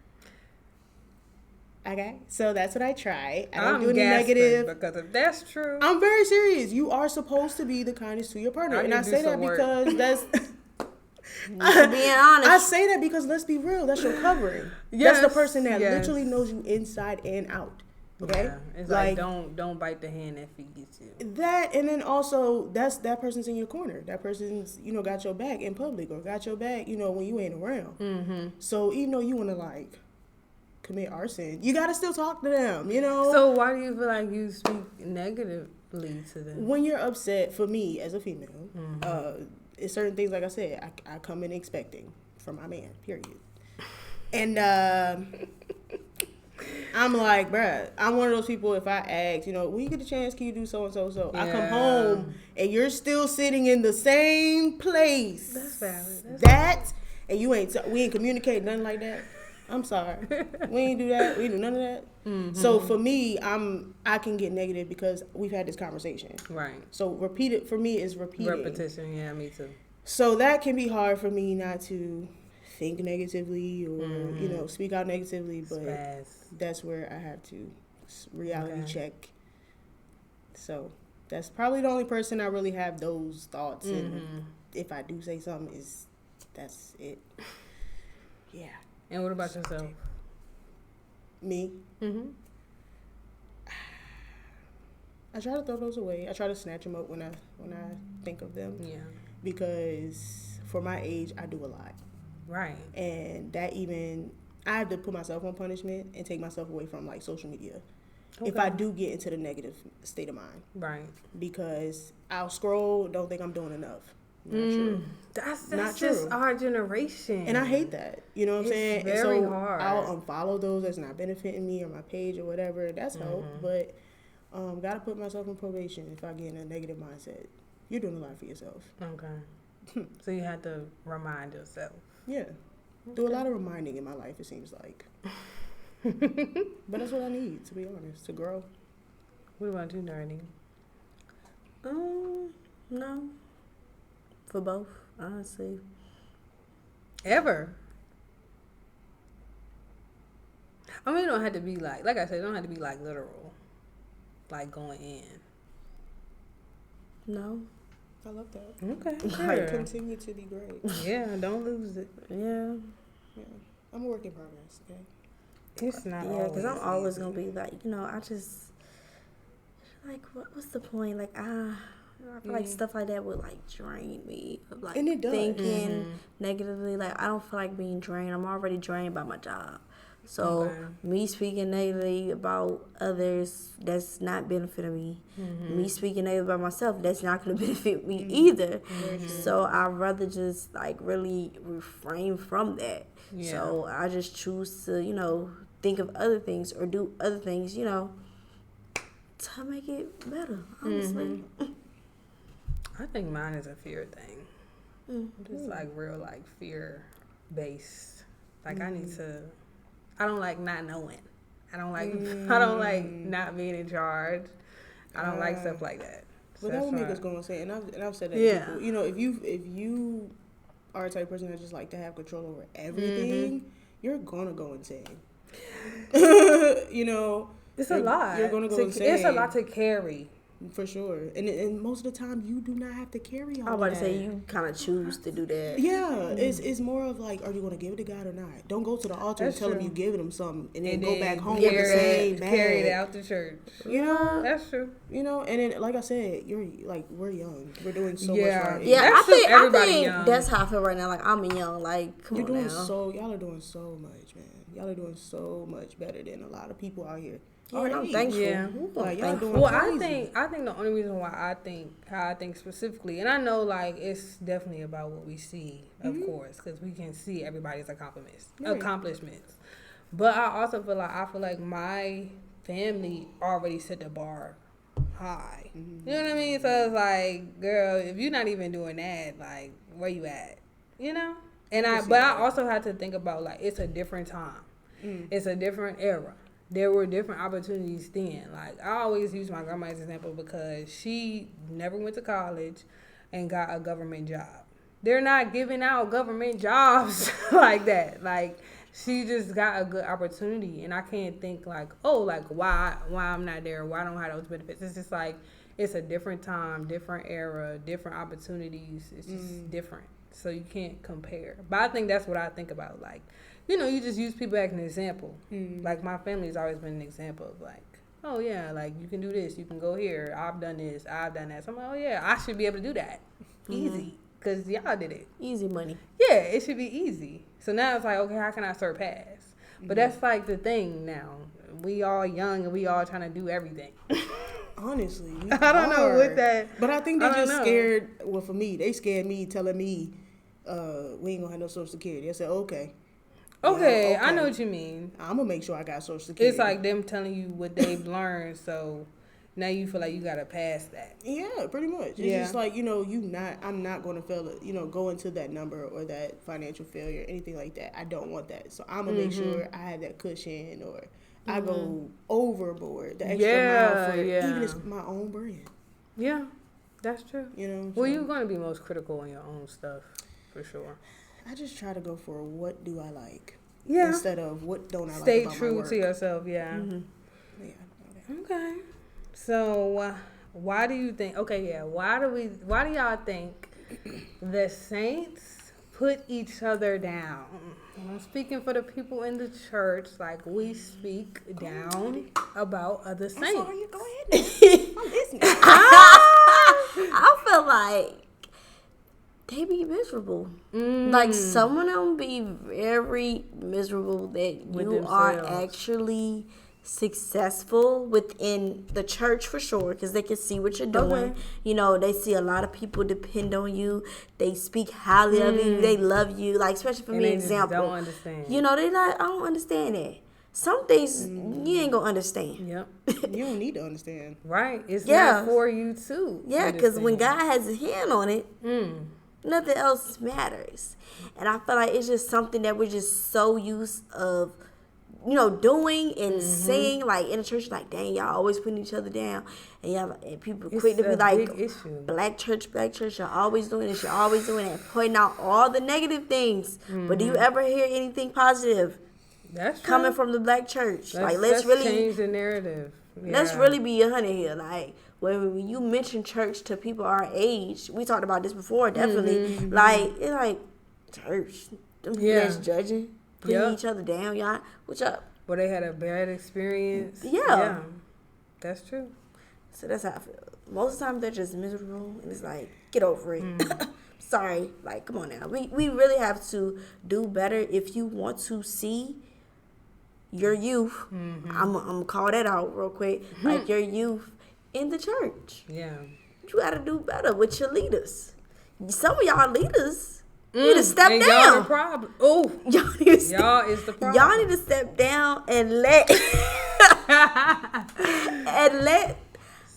[SPEAKER 3] Okay, so that's what I try. I don't do any negative.
[SPEAKER 2] Because if that's true,
[SPEAKER 3] I'm very serious. You are supposed to be the kindest to your partner, and I say that because that's.
[SPEAKER 1] Being honest,
[SPEAKER 3] I say that because let's be real. That's your covering. That's the person that literally knows you inside and out. Okay,
[SPEAKER 2] it's like don't bite the hand that feeds you.
[SPEAKER 3] That, and then also that person's in your corner. That person's got your back in public or got your back when you ain't around. Mm-hmm. So even though you want to commit arson, you gotta still talk to them,
[SPEAKER 2] So why do you feel like you speak negatively to them?
[SPEAKER 3] When you're upset, for me as a female, it's certain things, like I said, I come in expecting from my man, period. And I'm like, bruh, I'm one of those people, if I ask, when you get a chance, can you do so and so, so? Yeah. I come home and you're still sitting in the same place.
[SPEAKER 2] That's valid.
[SPEAKER 3] And we ain't communicating nothing like that. I'm sorry. We ain't do that. We ain't do none of that. Mm-hmm. So for me, I can get negative because we've had this conversation.
[SPEAKER 2] Right.
[SPEAKER 3] So repeated for me is repeating.
[SPEAKER 2] Repetition, yeah, me too.
[SPEAKER 3] So that can be hard for me not to think negatively or speak out negatively, but that's where I have to reality check. So that's probably the only person I really have those thoughts, and if I do say something, that's it. Yeah.
[SPEAKER 2] And what about yourself?
[SPEAKER 3] Me? Mm-hmm. I try to throw those away. I try to snatch them up when I think of them.
[SPEAKER 2] Yeah.
[SPEAKER 3] Because for my age, I do a lot.
[SPEAKER 2] Right.
[SPEAKER 3] And that even, I have to put myself on punishment and take myself away from like social media. Okay. If I do get into the negative state of mind.
[SPEAKER 2] Right.
[SPEAKER 3] Because I'll scroll, don't think I'm doing enough. Not true.
[SPEAKER 2] That's
[SPEAKER 3] not
[SPEAKER 2] just
[SPEAKER 3] true.
[SPEAKER 2] Our generation.
[SPEAKER 3] And I hate that. You know what I'm saying?
[SPEAKER 2] Very
[SPEAKER 3] and so
[SPEAKER 2] hard.
[SPEAKER 3] I'll unfollow those that's not benefiting me or my page or whatever. That's help. But gotta put myself in probation if I get in a negative mindset. You're doing a lot for yourself.
[SPEAKER 2] Okay. So you have to remind yourself.
[SPEAKER 3] Yeah. Okay. Do a lot of reminding in my life, it seems like. But that's what I need, to be honest, to grow.
[SPEAKER 2] What about you, Nerdy?
[SPEAKER 1] No. For both, honestly.
[SPEAKER 2] Ever. I mean, it don't have to be like I said, it don't have to be like literal. Like going in.
[SPEAKER 3] No. I love that.
[SPEAKER 2] Okay.
[SPEAKER 3] Sure. Continue to be great.
[SPEAKER 2] Yeah, don't lose it.
[SPEAKER 1] Yeah.
[SPEAKER 3] I'm a work in progress, okay?
[SPEAKER 2] It's not.
[SPEAKER 1] Yeah, because I'm always going to be like, I just, like, what's the point? Like, I feel like stuff like that would, like, drain me. Of, like,
[SPEAKER 3] and it does.
[SPEAKER 1] Thinking negatively. Like, I don't feel like being drained. I'm already drained by my job. So, me speaking negatively about others, that's not benefiting me. Me speaking negatively about myself, that's not going to benefit me either. So, I'd rather just, like, really refrain from that. Yeah. So, I just choose to, think of other things or do other things, to make it better, honestly.
[SPEAKER 2] I think mine is a fear thing. Just, like, real, like, fear-based. Like, I don't like not knowing. I don't like not being in charge. I don't like stuff like that.
[SPEAKER 3] Well, that would make us go insane. And I've said that to people. If you are a type of person that just like to have control over everything, you're gonna go insane.
[SPEAKER 2] It's a lot.
[SPEAKER 3] You're gonna go insane.
[SPEAKER 2] It's a lot to carry.
[SPEAKER 3] For sure. And most of the time, you do not have to carry all that.
[SPEAKER 1] I was about to say, you kind of choose to do that.
[SPEAKER 3] Yeah. It's more of like, are you going to give it to God or not? Don't go to the altar and tell him you're giving him something and then go back home with the same bag.
[SPEAKER 2] Carry it out the church. That's true.
[SPEAKER 3] And then, like I said, we're young. We're doing so much right.
[SPEAKER 1] Yeah, I think that's how I feel right now. Like, I'm young. Like, come on now.
[SPEAKER 3] Y'all are doing so much, man. Y'all are doing so much better than a lot of people out here.
[SPEAKER 1] Yeah, I'm thankful.
[SPEAKER 2] Yeah.
[SPEAKER 3] Like, y'all doing
[SPEAKER 2] crazy. I think the only reason why how I think specifically, and I know like it's definitely about what we see, of course, because we can see everybody's accomplishments. But I also feel like my family already set the bar high. You know what I mean? So it's like, girl, if you're not even doing that, like, where you at? And I also had to think about like it's a different time. It's a different era. There were different opportunities then. Like, I always use my grandma as an example because she never went to college and got a government job. They're not giving out government jobs like that. Like, she just got a good opportunity. And I can't think like, why I'm not there, why I don't have those benefits. It's just like, it's a different time, different era, different opportunities. It's just different. So you can't compare. But I think that's what I think about. Like, you just use people as an example. Like, my family's always been an example of, like, oh, yeah, like, you can do this. You can go here. I've done this. I've done that. So I'm like, oh, yeah, I should be able to do that. Easy. Because y'all did it.
[SPEAKER 1] Easy money.
[SPEAKER 2] Yeah, it should be easy. So now it's like, okay, how can I surpass? But that's, like, the thing now. We all young and we all trying to do everything.
[SPEAKER 3] Honestly.
[SPEAKER 2] I don't know what that...
[SPEAKER 3] But I think they just scared... Well, for me, they scared me telling me we ain't going to have no Social Security. I said, okay.
[SPEAKER 2] Okay, I know what you mean.
[SPEAKER 3] I'm going to make sure I got Social Security.
[SPEAKER 2] It's like them telling you what they've learned, so now you feel like you got to pass that.
[SPEAKER 3] Yeah, pretty much. It's just like, I'm not going to fail it, go into that number or that financial failure, anything like that. I don't want that. So I'm going to make sure I have that cushion or I go overboard, the extra mile for even it's my own brand.
[SPEAKER 2] Yeah, that's true.
[SPEAKER 3] Well,
[SPEAKER 2] you're going to be most critical in your own stuff, for sure.
[SPEAKER 3] I just try to go for what do I like,
[SPEAKER 2] instead
[SPEAKER 3] of what don't I like.
[SPEAKER 2] Stay true to yourself, Yeah. Okay. So why do you think? Okay, Why do y'all think the saints put each other down? I'm speaking for the people in the church. Like, we speak down about other saints.
[SPEAKER 3] I'm sorry, go ahead. I'm listening.
[SPEAKER 1] I feel like they be miserable. Like some of them be very miserable that
[SPEAKER 2] With
[SPEAKER 1] you are
[SPEAKER 2] themselves.
[SPEAKER 1] actually successful within the church for sure, because they can see what you're doing.
[SPEAKER 2] Okay.
[SPEAKER 1] You know, they see a lot of people depend on you. They speak highly of you. They love you. Like, especially for
[SPEAKER 2] And
[SPEAKER 1] me,
[SPEAKER 2] they just
[SPEAKER 1] example.
[SPEAKER 2] don't understand.
[SPEAKER 1] You know, they like, I don't understand that. Some things you ain't gonna understand.
[SPEAKER 2] Yep.
[SPEAKER 3] You don't need to understand.
[SPEAKER 2] Right. It's
[SPEAKER 1] Yeah.
[SPEAKER 2] not for you too.
[SPEAKER 1] Yeah, because when God has his hand on it, nothing else matters. And I feel like it's just something that we're just so used of, you know, doing and saying, like in the church, like, dang, y'all always putting each other down. And y'all, and people
[SPEAKER 2] It's
[SPEAKER 1] quick to be
[SPEAKER 2] a
[SPEAKER 1] like,
[SPEAKER 2] big issue.
[SPEAKER 1] black church, you're always doing this, you're always doing that, pointing out all the negative things. But do you ever hear anything positive
[SPEAKER 2] That's true.
[SPEAKER 1] coming from the black church? Like, let's
[SPEAKER 2] let's
[SPEAKER 1] really
[SPEAKER 2] change the narrative.
[SPEAKER 1] Let's
[SPEAKER 2] Yeah.
[SPEAKER 1] really be 100 here. Like, when you mention church to people our age, we talked about this before, definitely. Like, it's like, church. Them people
[SPEAKER 2] Yeah.
[SPEAKER 1] that's judging, putting
[SPEAKER 2] Yeah.
[SPEAKER 1] each other down, y'all. What's up?
[SPEAKER 2] Where they had a bad experience.
[SPEAKER 1] Yeah.
[SPEAKER 2] That's true.
[SPEAKER 1] So that's how I feel. Most of the time, they're just miserable, and it's like, get over it. Sorry. Like, come on now. We really have to do better if you want to see your youth. I'm going to call that out real quick. Like, your youth in the church.
[SPEAKER 2] Yeah.
[SPEAKER 1] You got to do better with your leaders. Some of y'all leaders need to step
[SPEAKER 2] and
[SPEAKER 1] down.
[SPEAKER 2] Y'all the problem. Oh,
[SPEAKER 1] Y'all need to
[SPEAKER 2] y'all is the problem.
[SPEAKER 1] Y'all need to step down and let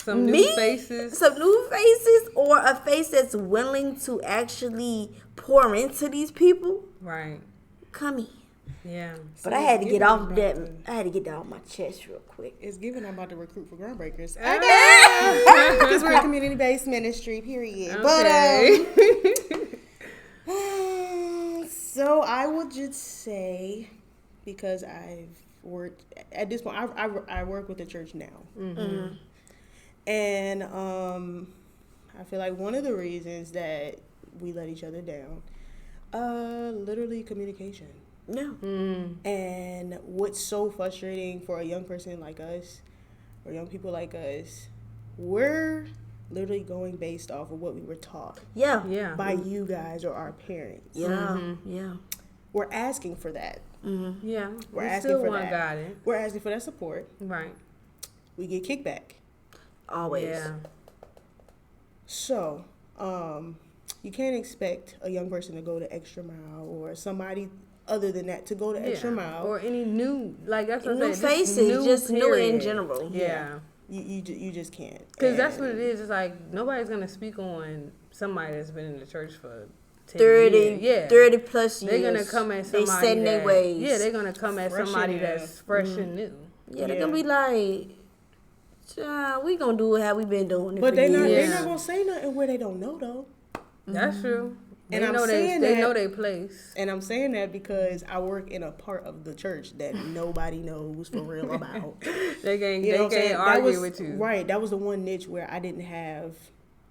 [SPEAKER 2] some new faces.
[SPEAKER 1] some new faces, or a face that's willing to actually pour into these people.
[SPEAKER 2] Right.
[SPEAKER 1] Come in.
[SPEAKER 2] Yeah.
[SPEAKER 1] But I had to get off that. I had to get that off my chest real quick.
[SPEAKER 3] It's given I'm about to recruit for Groundbreakers.
[SPEAKER 2] Okay.
[SPEAKER 3] Because we're a community-based ministry, period.
[SPEAKER 2] Okay.
[SPEAKER 3] But, so I would just say, because I've worked, at this point, I work with the church now. And I feel like one of the reasons that we let each other down, literally communication.
[SPEAKER 1] No.
[SPEAKER 3] And what's so frustrating for a young person like us, or young people like us, we're literally going based off of what we were taught
[SPEAKER 1] Yeah.
[SPEAKER 2] Yeah.
[SPEAKER 3] by you guys or our parents.
[SPEAKER 1] Yeah. Yeah.
[SPEAKER 3] We're asking for that.
[SPEAKER 2] Yeah.
[SPEAKER 3] We're
[SPEAKER 2] We
[SPEAKER 3] asking
[SPEAKER 2] still
[SPEAKER 3] for
[SPEAKER 2] want
[SPEAKER 3] that.
[SPEAKER 2] guidance.
[SPEAKER 3] We're asking for that support.
[SPEAKER 2] Right.
[SPEAKER 3] We get kickback.
[SPEAKER 1] Always.
[SPEAKER 2] Yeah.
[SPEAKER 3] So, you can't expect a young person to go the extra mile, or somebody other than that to go the extra mile.
[SPEAKER 2] Or any new, like that's what
[SPEAKER 1] New
[SPEAKER 2] I'm saying.
[SPEAKER 1] faces, just new in
[SPEAKER 2] period.
[SPEAKER 1] general.
[SPEAKER 2] Yeah.
[SPEAKER 3] You just can't.
[SPEAKER 2] Because that's what it
[SPEAKER 3] And
[SPEAKER 2] is. It's like nobody's going to speak on somebody that's been in the church for 10
[SPEAKER 1] 30,
[SPEAKER 2] years. Yeah.
[SPEAKER 1] 30 plus years.
[SPEAKER 2] They're going to come at somebody
[SPEAKER 1] They set in their
[SPEAKER 2] that-
[SPEAKER 1] ways.
[SPEAKER 2] Yeah, they're going to come at
[SPEAKER 3] Fresh
[SPEAKER 2] somebody
[SPEAKER 3] and
[SPEAKER 2] that's fresh and new.
[SPEAKER 1] Yeah, they're gonna be like, "Child, we gonna do it how we been doing it
[SPEAKER 3] But
[SPEAKER 1] for
[SPEAKER 3] they're
[SPEAKER 1] years."
[SPEAKER 3] not gonna say nothing where they don't know though.
[SPEAKER 2] That's true.
[SPEAKER 3] And
[SPEAKER 2] They
[SPEAKER 3] I'm
[SPEAKER 2] know
[SPEAKER 3] saying
[SPEAKER 2] they
[SPEAKER 3] that-
[SPEAKER 2] know their place.
[SPEAKER 3] And I'm saying that because I work in a part of the church that nobody knows for real about.
[SPEAKER 2] They can't,
[SPEAKER 3] You know what I'm saying?
[SPEAKER 2] they can't argue
[SPEAKER 3] that was,
[SPEAKER 2] with you.
[SPEAKER 3] Right. That was the one niche where I didn't have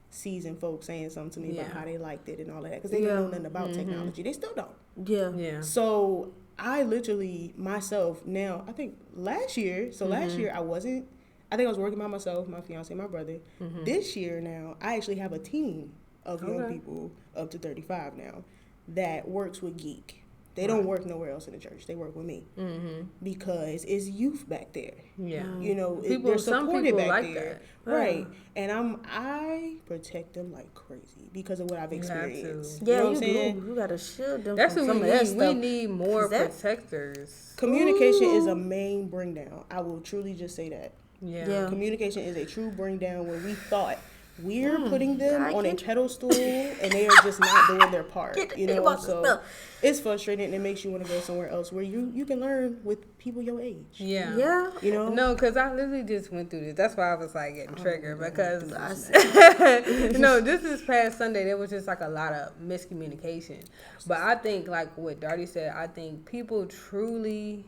[SPEAKER 3] seasoned folks saying something to me about
[SPEAKER 2] Yeah.
[SPEAKER 3] how they liked it and all of that. Because they didn't know nothing about technology. They still don't.
[SPEAKER 1] Yeah.
[SPEAKER 2] Yeah.
[SPEAKER 3] So I literally myself now, I think last year, last year I think I was working by myself, my fiance, my brother. This year now, I actually have a team of young
[SPEAKER 2] Okay.
[SPEAKER 3] people up to 35 now that works with Geek. They don't work nowhere else in the church. They work with me because it's youth back there.
[SPEAKER 2] Yeah.
[SPEAKER 3] You know,
[SPEAKER 2] People, some
[SPEAKER 3] supported
[SPEAKER 2] people
[SPEAKER 3] back
[SPEAKER 2] like
[SPEAKER 3] there,
[SPEAKER 2] that.
[SPEAKER 3] right? And I protect them like crazy because of what I've
[SPEAKER 2] You have to.
[SPEAKER 3] experienced.
[SPEAKER 1] Yeah,
[SPEAKER 3] know what
[SPEAKER 1] you
[SPEAKER 3] I'm saying?
[SPEAKER 1] do. You gotta shield them
[SPEAKER 2] That's
[SPEAKER 1] from
[SPEAKER 2] what
[SPEAKER 1] some
[SPEAKER 2] we
[SPEAKER 1] of that
[SPEAKER 2] need. We
[SPEAKER 1] stuff.
[SPEAKER 2] need more
[SPEAKER 1] 'Cause that-
[SPEAKER 2] protectors.
[SPEAKER 3] Communication is a main bring down. I will truly just say that.
[SPEAKER 1] Yeah.
[SPEAKER 3] Communication is a true bring down where we thought we're putting them
[SPEAKER 1] I
[SPEAKER 3] on a
[SPEAKER 1] get you.
[SPEAKER 3] pedestal and they are just not doing their part.
[SPEAKER 1] Get the
[SPEAKER 3] You
[SPEAKER 1] thing
[SPEAKER 3] know,
[SPEAKER 1] about the
[SPEAKER 3] so
[SPEAKER 1] stuff.
[SPEAKER 3] it's frustrating and it makes you want to go somewhere else where you can learn with people your age.
[SPEAKER 2] Yeah.
[SPEAKER 1] Yeah.
[SPEAKER 3] You know?
[SPEAKER 2] No, because I literally just went through this. That's why I was like getting triggered because
[SPEAKER 1] I see.
[SPEAKER 2] no, this is past Sunday. There was just like a lot of miscommunication. But I think like what Darty said, I think people truly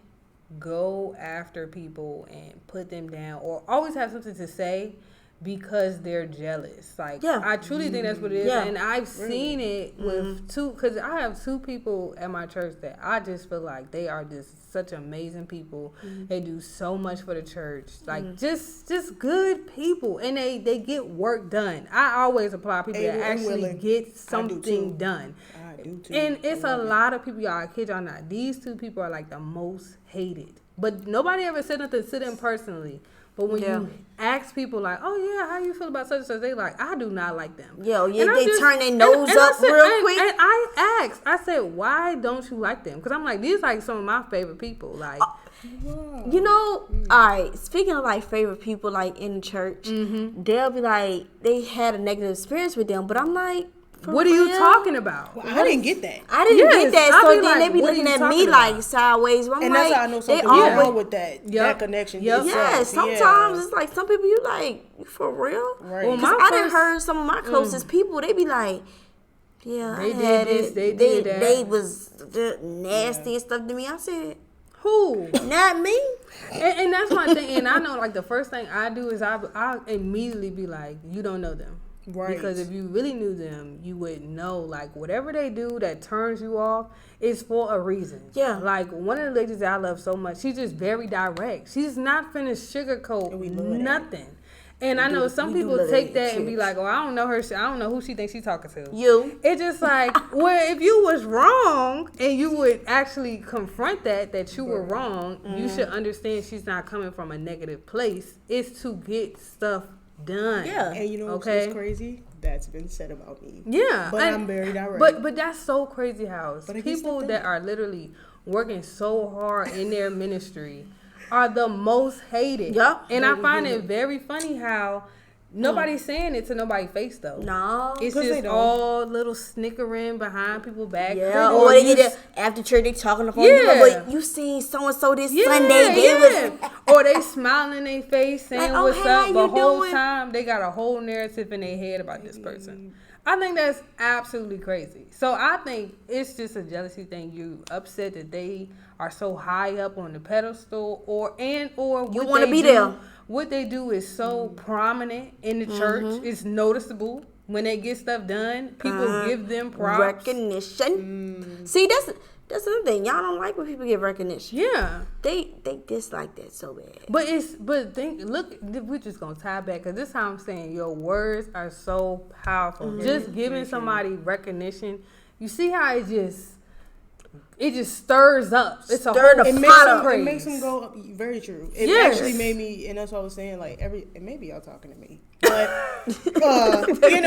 [SPEAKER 2] go after people and put them down or always have something to say because they're jealous. Like,
[SPEAKER 1] Yeah.
[SPEAKER 2] I truly think that's what it is.
[SPEAKER 1] Yeah.
[SPEAKER 2] And I've seen it with because I have 2 people at my church that I just feel like they are just such amazing people. They do so much for the church. Like, just good people. And they get work done. I always applaud people that actually get something done.
[SPEAKER 3] I do too.
[SPEAKER 2] And it's a lot of people, y'all, I kid y'all not. These 2 people are like the most hated. But nobody ever said nothing to them personally. But when you ask people like, oh yeah, how you feel about such and such, they like, I do not like them.
[SPEAKER 1] Yeah, they turn their nose up real quick.
[SPEAKER 2] And I said, why don't you like them? Because I'm like, these like some of my favorite people. Like,
[SPEAKER 1] you know, all right, speaking of like favorite people like in the church, they'll be like, they had a negative experience with them, but I'm like,
[SPEAKER 2] what are you talking about?
[SPEAKER 3] Well, I didn't get that.
[SPEAKER 1] I didn't get that. So then
[SPEAKER 2] like,
[SPEAKER 1] they be
[SPEAKER 2] what are
[SPEAKER 1] looking
[SPEAKER 2] you
[SPEAKER 1] at
[SPEAKER 2] talking
[SPEAKER 1] me
[SPEAKER 2] about?
[SPEAKER 1] like sideways. I'm
[SPEAKER 3] And
[SPEAKER 1] like,
[SPEAKER 3] that's how I know
[SPEAKER 1] they
[SPEAKER 3] something
[SPEAKER 1] always
[SPEAKER 3] wrong with that connection.
[SPEAKER 1] Yeah, sometimes it's like some people you like, for real?
[SPEAKER 3] Right.
[SPEAKER 2] Well,
[SPEAKER 1] Because I done heard some of my closest people, they be like, yeah,
[SPEAKER 2] They
[SPEAKER 1] I
[SPEAKER 2] did
[SPEAKER 1] had
[SPEAKER 2] this,
[SPEAKER 1] it.
[SPEAKER 2] they did that.
[SPEAKER 1] They was nasty and stuff to me. I said,
[SPEAKER 2] Who?
[SPEAKER 1] not me.
[SPEAKER 2] And that's my thing. And I know, like, the first thing I do is I immediately be like, you don't know them.
[SPEAKER 3] Right.
[SPEAKER 2] Because if you really knew them, you would know, like, whatever they do that turns you off is for a reason.
[SPEAKER 1] Yeah.
[SPEAKER 2] Like, one of the ladies that I love so much, she's just very direct. She's not finished sugarcoat nothing. And I know some people take that and be like, oh, I don't know her. I don't know who she thinks she's talking to.
[SPEAKER 1] You.
[SPEAKER 2] It's just like, well, if you was wrong and you would actually confront that you were wrong, you should understand she's not coming from a negative place. It's to get stuff done.
[SPEAKER 1] Yeah.
[SPEAKER 3] And you know what's crazy? That's been said about me.
[SPEAKER 2] Yeah.
[SPEAKER 3] But I'm very direct.
[SPEAKER 2] But that's so crazy how people that are literally working so hard in their ministry are the most hated.
[SPEAKER 1] Yep.
[SPEAKER 2] And I find it very funny how nobody's saying it to nobody's face though.
[SPEAKER 1] No.
[SPEAKER 2] It's just all little snickering behind people's back.
[SPEAKER 1] Yeah, or they get it after church, they talking on the phone.
[SPEAKER 2] Yeah.
[SPEAKER 1] But you seen so-and-so this Sunday. They was
[SPEAKER 2] or they smiling in their face saying
[SPEAKER 1] like,
[SPEAKER 2] what's
[SPEAKER 1] hey,
[SPEAKER 2] up,
[SPEAKER 1] how
[SPEAKER 2] the
[SPEAKER 1] you
[SPEAKER 2] whole
[SPEAKER 1] doing?
[SPEAKER 2] time they got a whole narrative in their head about this person. I think that's absolutely crazy. So I think it's just a jealousy thing. You upset that they are so high up on the pedestal, or what
[SPEAKER 1] you want to be
[SPEAKER 2] do,
[SPEAKER 1] there.
[SPEAKER 2] What they do is so prominent in the church. It's noticeable when they get stuff done. People give them props,
[SPEAKER 1] recognition. See, that's another thing. Y'all don't like when people get recognition.
[SPEAKER 2] Yeah,
[SPEAKER 1] they dislike that so bad.
[SPEAKER 2] Look, we're just gonna tie back because this time I'm saying your words are so powerful. Just giving somebody recognition, you see how it just stirs up. It's a whole
[SPEAKER 3] it makes them go up. Very true. It actually made me, and that's what I was saying. Like and maybe y'all talking to me, but when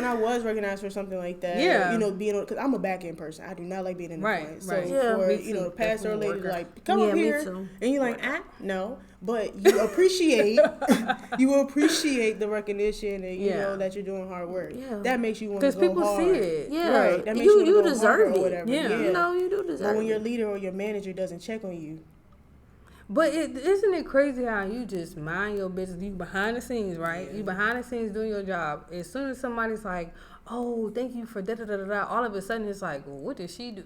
[SPEAKER 3] I was recognized for something like that, being because I'm a back end person. I do not like being in the front. So for the pastor or lady like come up here, and you're like no, but you appreciate the recognition and that you're doing hard work. Yeah. That makes you want to go
[SPEAKER 2] because people
[SPEAKER 3] hard.
[SPEAKER 2] see it.
[SPEAKER 1] Yeah,
[SPEAKER 3] right. That makes
[SPEAKER 1] you deserve it.
[SPEAKER 3] Or whatever.
[SPEAKER 2] Yeah.
[SPEAKER 1] You know you do deserve it.
[SPEAKER 3] But when your leader or your manager doesn't check on you.
[SPEAKER 2] But isn't it crazy how you just mind your business? You behind the scenes, right? You behind the scenes doing your job. As soon as somebody's like, oh, thank you for da-da-da-da-da, all of a sudden it's like, well, what did she do?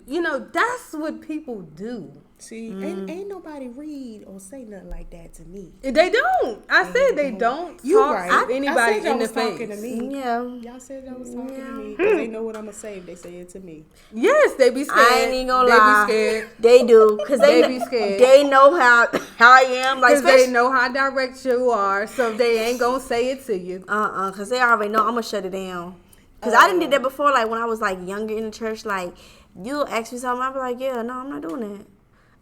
[SPEAKER 2] That's what people do.
[SPEAKER 3] See, ain't nobody read or say nothing like that to me.
[SPEAKER 2] They don't. I said they don't talk to anybody in the face.
[SPEAKER 3] Talking to me.
[SPEAKER 1] Yeah.
[SPEAKER 3] Y'all said y'all was talking to me because they know what I'm going to say if they say it to me.
[SPEAKER 2] Yes, they be scared.
[SPEAKER 1] I ain't even gonna lie.
[SPEAKER 2] They be scared.
[SPEAKER 1] They do. Because
[SPEAKER 2] they be scared.
[SPEAKER 1] They know how I am. Like,
[SPEAKER 2] because they know how direct you are, so they ain't going to say it to you.
[SPEAKER 1] Because they already know I'm going to shut it down. Because I didn't do that before, like, when I was, like, younger in the church. Like, you'll ask me something, I'll be like, yeah, no, I'm not doing that.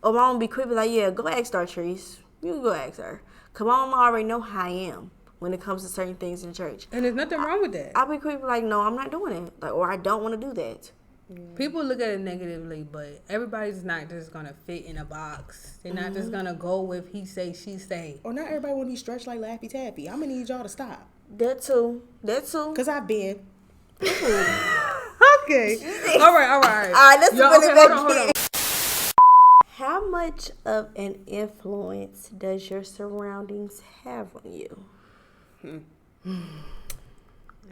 [SPEAKER 1] Or my mom be quick, be like, yeah, go ask Dartrice. You can go ask her. Because my mom already know how I am when it comes to certain things in church.
[SPEAKER 2] And there's nothing wrong with that.
[SPEAKER 1] I'll be quick, be like, no, I'm not doing it. Like, or I don't want to do that.
[SPEAKER 2] People look at it negatively, but everybody's not just going to fit in a box. They're not just going to go with he say, she say.
[SPEAKER 3] Or not everybody want to be stretched like Laffy Taffy. I'm going to need y'all to stop.
[SPEAKER 1] That too.
[SPEAKER 3] Because I've been.
[SPEAKER 2] Okay. All right. All right,
[SPEAKER 1] let's
[SPEAKER 2] hold on.
[SPEAKER 1] How much of an influence does your surroundings have on you?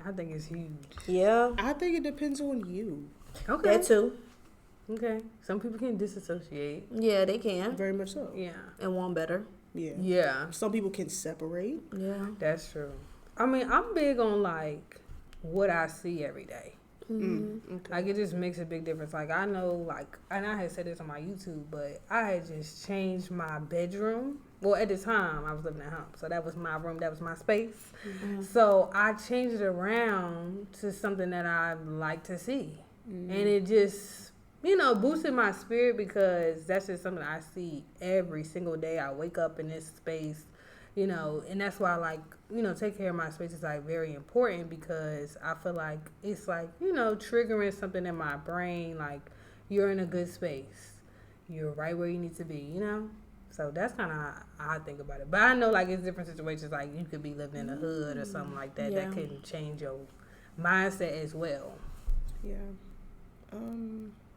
[SPEAKER 2] I think it's huge.
[SPEAKER 1] Yeah.
[SPEAKER 3] I think it depends on you.
[SPEAKER 2] Okay.
[SPEAKER 1] That too.
[SPEAKER 2] Okay. Some people can disassociate.
[SPEAKER 1] Yeah, they can.
[SPEAKER 3] Very much so.
[SPEAKER 2] Yeah.
[SPEAKER 1] And want better.
[SPEAKER 2] Yeah.
[SPEAKER 3] Some people can separate.
[SPEAKER 1] Yeah.
[SPEAKER 2] That's true. I mean, I'm big on like what I see every day.
[SPEAKER 3] Okay.
[SPEAKER 2] Like it just makes a big difference. Like I know, like, and I had said this on my YouTube, but I had just changed my bedroom. Well, at the time I was living at home, so that was my room, that was my space. So I changed it around to something that I like to see, and it just, boosted my spirit because that's just something I see every single day. I wake up in this space. And that's why I like, take care of my space is like very important because I feel like it's like, triggering something in my brain, like you're in a good space. You're right where you need to be, So that's kind of how I think about it. But I know like it's different situations, like you could be living in the hood or something like that that can change your mindset as well.
[SPEAKER 3] Yeah.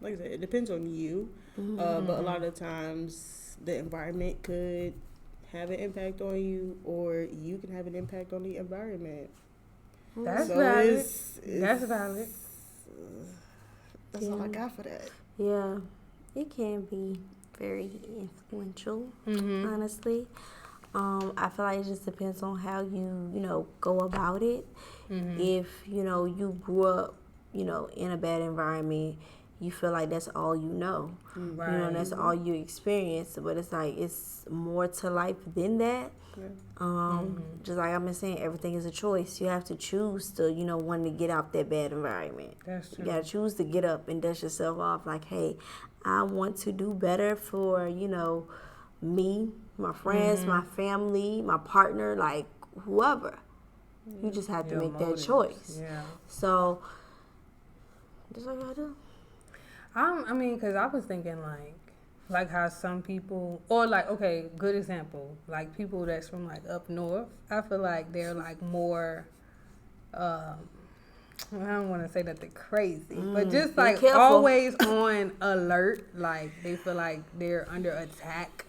[SPEAKER 3] Like I said, it depends on you. But a lot of times the environment could have an impact on you, or you can have an impact on the environment.
[SPEAKER 2] That's valid. That's valid.
[SPEAKER 3] That's all I got for that.
[SPEAKER 1] Yeah, it can be very influential, honestly. I feel like it just depends on how you go about it. If, you grew up, in a bad environment, you feel like that's all you know.
[SPEAKER 2] Right.
[SPEAKER 1] And that's all you experience. But it's like it's more to life than that.
[SPEAKER 3] Yeah.
[SPEAKER 1] Just like I've been saying, everything is a choice. You have to choose to, want to get out that bad environment.
[SPEAKER 2] That's true.
[SPEAKER 1] You got to choose to get up and dust yourself off. Like, hey, I want to do better for, me, my friends, my family, my partner, like whoever. You just have to make that choice.
[SPEAKER 2] Yeah.
[SPEAKER 1] So, that's all you got to do.
[SPEAKER 2] I mean, because I was thinking like how some people, or like, okay, good example, like people that's from like up north, I feel like they're like more, I don't want to say nothing crazy, but just like always on alert, like they feel like they're under attack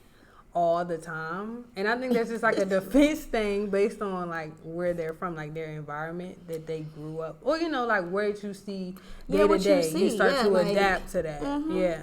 [SPEAKER 2] all the time. And I think that's just like a defense thing based on like where they're from, like their environment that they grew up, or like where you see day to day, you start to adapt to that. Yeah.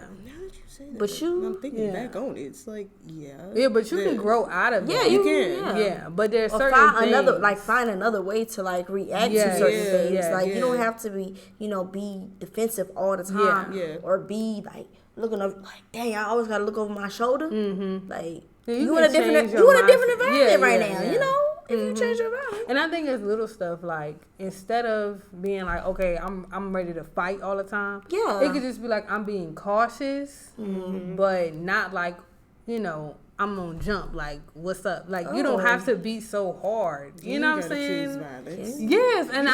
[SPEAKER 1] But
[SPEAKER 3] I'm thinking back on it. It's like,
[SPEAKER 2] but you can grow out of it.
[SPEAKER 1] Yeah, you can.
[SPEAKER 2] Yeah, but there's
[SPEAKER 1] or
[SPEAKER 2] certain things.
[SPEAKER 1] find another way to like react to certain things. You don't have to be, be defensive all the time. Or be like looking up like, dang, I always gotta look over my shoulder. Like you in a different environment right now, if you change your environment.
[SPEAKER 2] And I think it's little stuff like instead of being like, okay, I'm ready to fight all the time. Yeah. It could just be like I'm being cautious, but not like, I'm gonna jump. Like, what's up? Like, you don't have to be so hard. You know what I'm saying? Yes, and